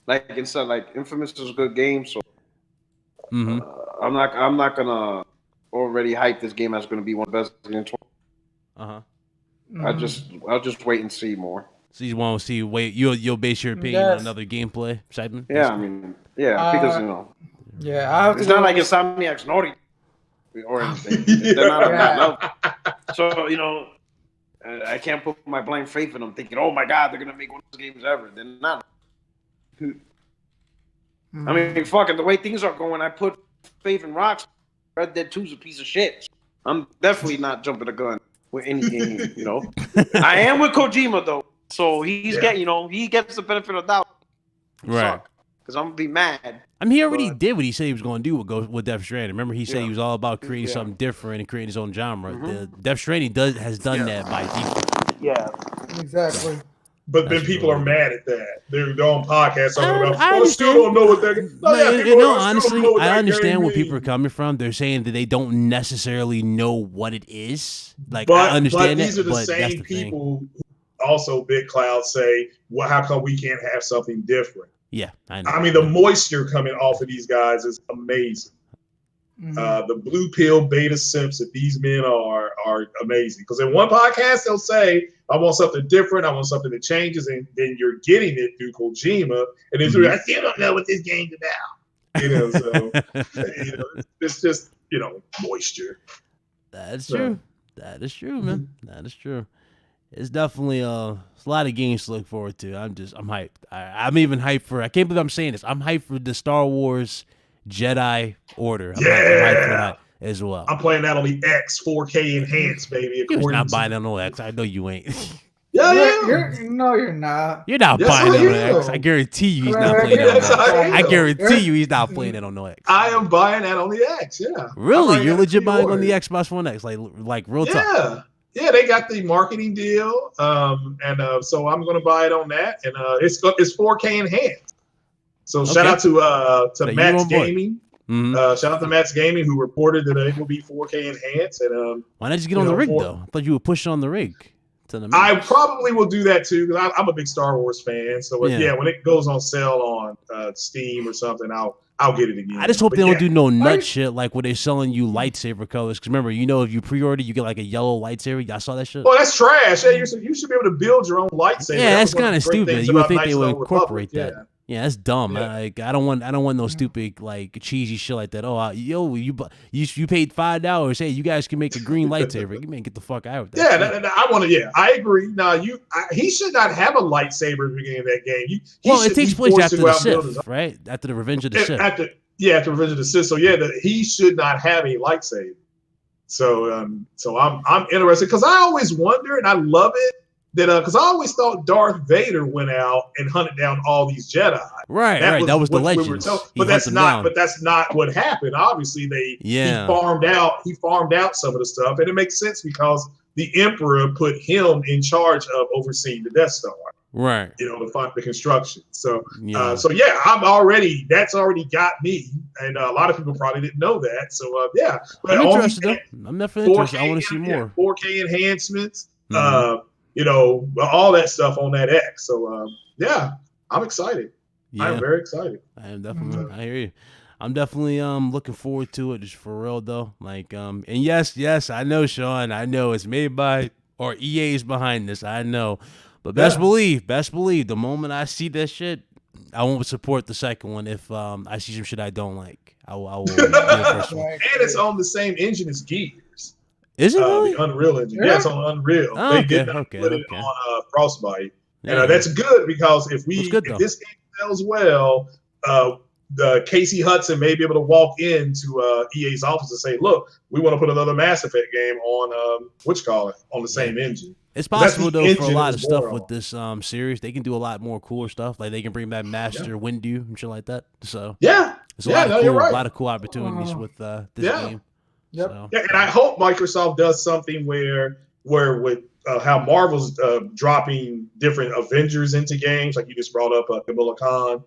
Like inside, like Infamous is a good game. So I'm not gonna already hype this game as going to be one of the best in 20. I'll just wait and see more. So you want to see? You'll base your opinion on another gameplay segment? Yeah, because Yeah, it's not like Insomniac's naughty. Or anything. They're not on that level. So, I can't put my blind faith in them thinking, oh my God, they're going to make one of those games ever. They're not. I mean, fucking the way things are going, I put faith in Rockstar. Red Dead 2 is a piece of shit. I'm definitely not jumping the gun with any game, you know. I am with Kojima though, so he's getting, you know, he gets the benefit of doubt. Right. Because I'm gonna be mad. I mean, he already did what he said he was going to do with Death Stranding. Remember, he said he was all about creating something different and creating his own genre. The Death Stranding has done that by default. Yeah, exactly. But then people are mad at that. They're on podcasts talking about, I still don't know what they're honestly, I understand where people are coming from. They're saying that they don't necessarily know what it is. Like, I understand but these are the same people who also Big Cloud say, well, how come we can't have something different? Yeah, I know. I mean, the moisture coming off of these guys is amazing. The blue pill beta simps that these men are amazing. Because in one podcast, they'll say, I want something different. I want something that changes. And then you're getting it through Kojima. And then I still don't know what this game's about. You know, so you know, it's just, you know, moisture. That's true. That is true, man. That is true. It's definitely it's a lot of games to look forward to. I'm hyped. I'm even hyped for, I can't believe I'm saying this, I'm hyped for the Star Wars Jedi Order. I'm hyped for that as well. I'm playing that on the X 4K enhanced, baby. You're not buying that on the X. I know you ain't. No, you're not. You're not buying it on the X. I guarantee you he's not playing it on the X. I guarantee you he's not playing it on the X. I am buying that on the X, yeah. Really? You're legit buying on the Xbox One X? Like real talk? Yeah, they got the marketing deal, and so I'm going to buy it on that, and it's 4K enhanced. So shout out to Matt's Gaming. Shout out to Matt's Gaming, who reported that it will be 4K enhanced. And why not just get on the rig though? I thought you would push on the rig. I probably will do that too because I'm a big Star Wars fan. So when it goes on sale on Steam or something, I'll get it again. I just hope they don't do no nut shit like where they're selling you lightsaber colors. Because remember, you know, if you pre-order, you get like a yellow lightsaber. Y'all saw that shit? Oh, that's trash. Yeah, you should be able to build your own lightsaber. Yeah, that's kind of stupid. You would think they would incorporate that. Yeah, that's dumb. Yeah. I don't want no stupid like cheesy shit like that. Oh, you paid $5. Hey, you guys can make a green lightsaber. You man, get the fuck out of that. Yeah, I want to. Yeah, I agree. Now he should not have a lightsaber at the beginning of that game. It takes place after the Sith, right? After the Revenge of the Sith. After Revenge of the Sith. So he should not have a lightsaber. So I'm interested because I always wonder and I love it. Because I always thought Darth Vader went out and hunted down all these Jedi. Right. That was the legend. But that's not what happened. Obviously, he farmed out some of the stuff, and it makes sense because the Emperor put him in charge of overseeing the Death Star. Right. You know, the construction. So that's already got me, and a lot of people probably didn't know that. So but I'm interested. I'm definitely interested. I want to see more 4K enhancements. You know, all that stuff on that X. So, I'm excited. Yeah. I'm very excited. I am definitely, I hear you. I'm definitely looking forward to it, just for real, though. Like, and yes, I know, Sean. I know it's made by, or EA is behind this. I know. But best believe, the moment I see that shit, I won't support the second one if I see some shit I don't like. I will do the first one. And it's on the same engine as Gears. Is it really? The Unreal Engine. Yeah, it's on Unreal. Oh, they did not put it on Frostbite. And that's good because if this game sells well, the Casey Hudson may be able to walk into EA's office and say, look, we want to put another Mass Effect game on on the same engine. It's possible though for a lot of stuff with this series, they can do a lot more cooler stuff. Like they can bring back Master Windu and shit like that. So there's a lot of cool opportunities with this game. Yep. So. Yeah, and I hope Microsoft does something where with how Marvel's dropping different Avengers into games, like you just brought up Kamala Khan.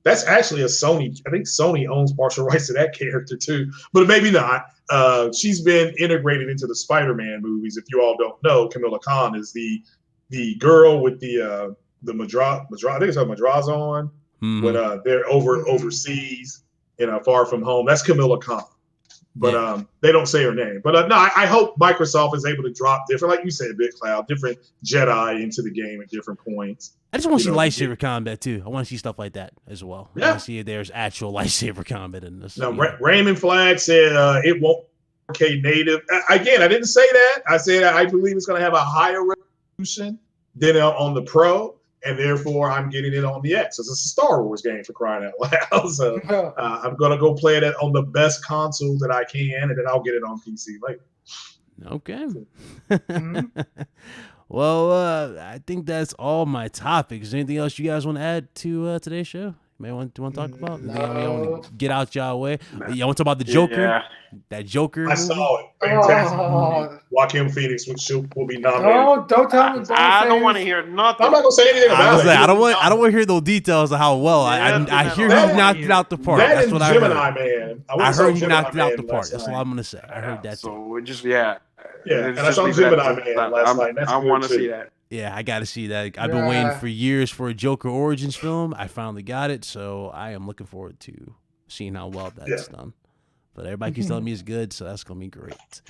That's actually a Sony. I think Sony owns partial rights to that character too, but maybe not. She's been integrated into the Spider-Man movies. If you all don't know, Kamala Khan is the girl with the Madraz. I think it's a Madraz on when they're overseas, far from home. That's Kamala Khan. But they don't say her name. But no, I hope Microsoft is able to drop different, like you said, Big Cloud, different Jedi into the game at different points. I just want to see lightsaber combat too. I want to see stuff like that as well. I want to see if there's actual lightsaber combat in this. No, Raymond Flag said it won't 4K native. Again, I didn't say that. I said I believe it's going to have a higher resolution than on the Pro. and therefore I'm getting it on the X. It's a Star Wars game, for crying out loud. So I'm gonna go play it on the best console that I can, and then I'll get it on PC later. Okay. Well, I think that's all my topics. Is there anything else you guys want to add to today's show? You want to talk about? No. You want to get out y'all way? You want to talk about the Joker? Yeah. That Joker I movie? saw it. Fantastic movie. Joaquin Phoenix will be nominated. Don't tell me. I don't want to hear nothing. I'm not gonna say anything about it. I don't want to hear those details of how well. I hear he knocked it out the park. That's what I heard. Gemini Man. I heard he knocked it out the park. That's all I'm gonna say. I heard that. So too. Just Yeah, and I saw Gemini Man last night. That's I want to see that. Yeah, I got to see that. I've been waiting for years for a Joker Origins film. I finally got it, so I am looking forward to seeing how well that's done. But everybody keeps telling me it's good, so that's going to be great.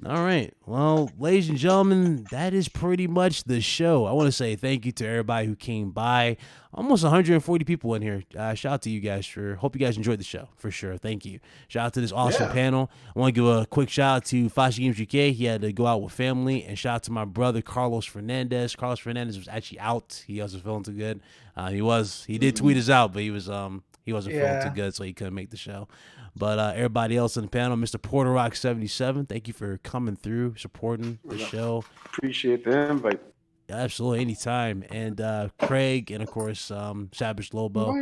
All right. Well, ladies and gentlemen, that is pretty much the show. I want to say thank you to everybody who came by. Almost 140 people in here. Shout out to you guys. Hope you guys enjoyed the show, for sure. Thank you. Shout out to this awesome panel. I want to give a quick shout out to Fashi Games UK. He had to go out with family. And shout out to my brother, Carlos Fernandez. Carlos Fernandez was actually out. He wasn't feeling too good. He did tweet us out, but he wasn't feeling too good, so he couldn't make the show. But everybody else on the panel, Mr. Porter Rock 77, thank you for coming through, supporting the show. Appreciate the invite. Absolutely, anytime. And Craig, and of course, Savage Lobo.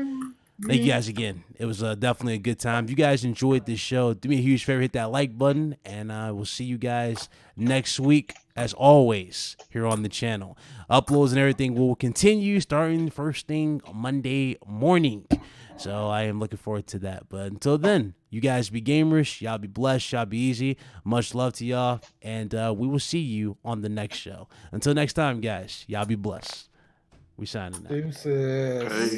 Thank you guys again. It was definitely a good time. If you guys enjoyed this show, do me a huge favor, hit that like button, and we'll see you guys next week, as always, here on the channel. Uploads and everything will continue starting first thing Monday morning. So I am looking forward to that. But until then, you guys be gamers. Y'all be blessed. Y'all be easy. Much love to y'all. And we will see you on the next show. Until next time, guys, y'all be blessed. We signing out. Deuces.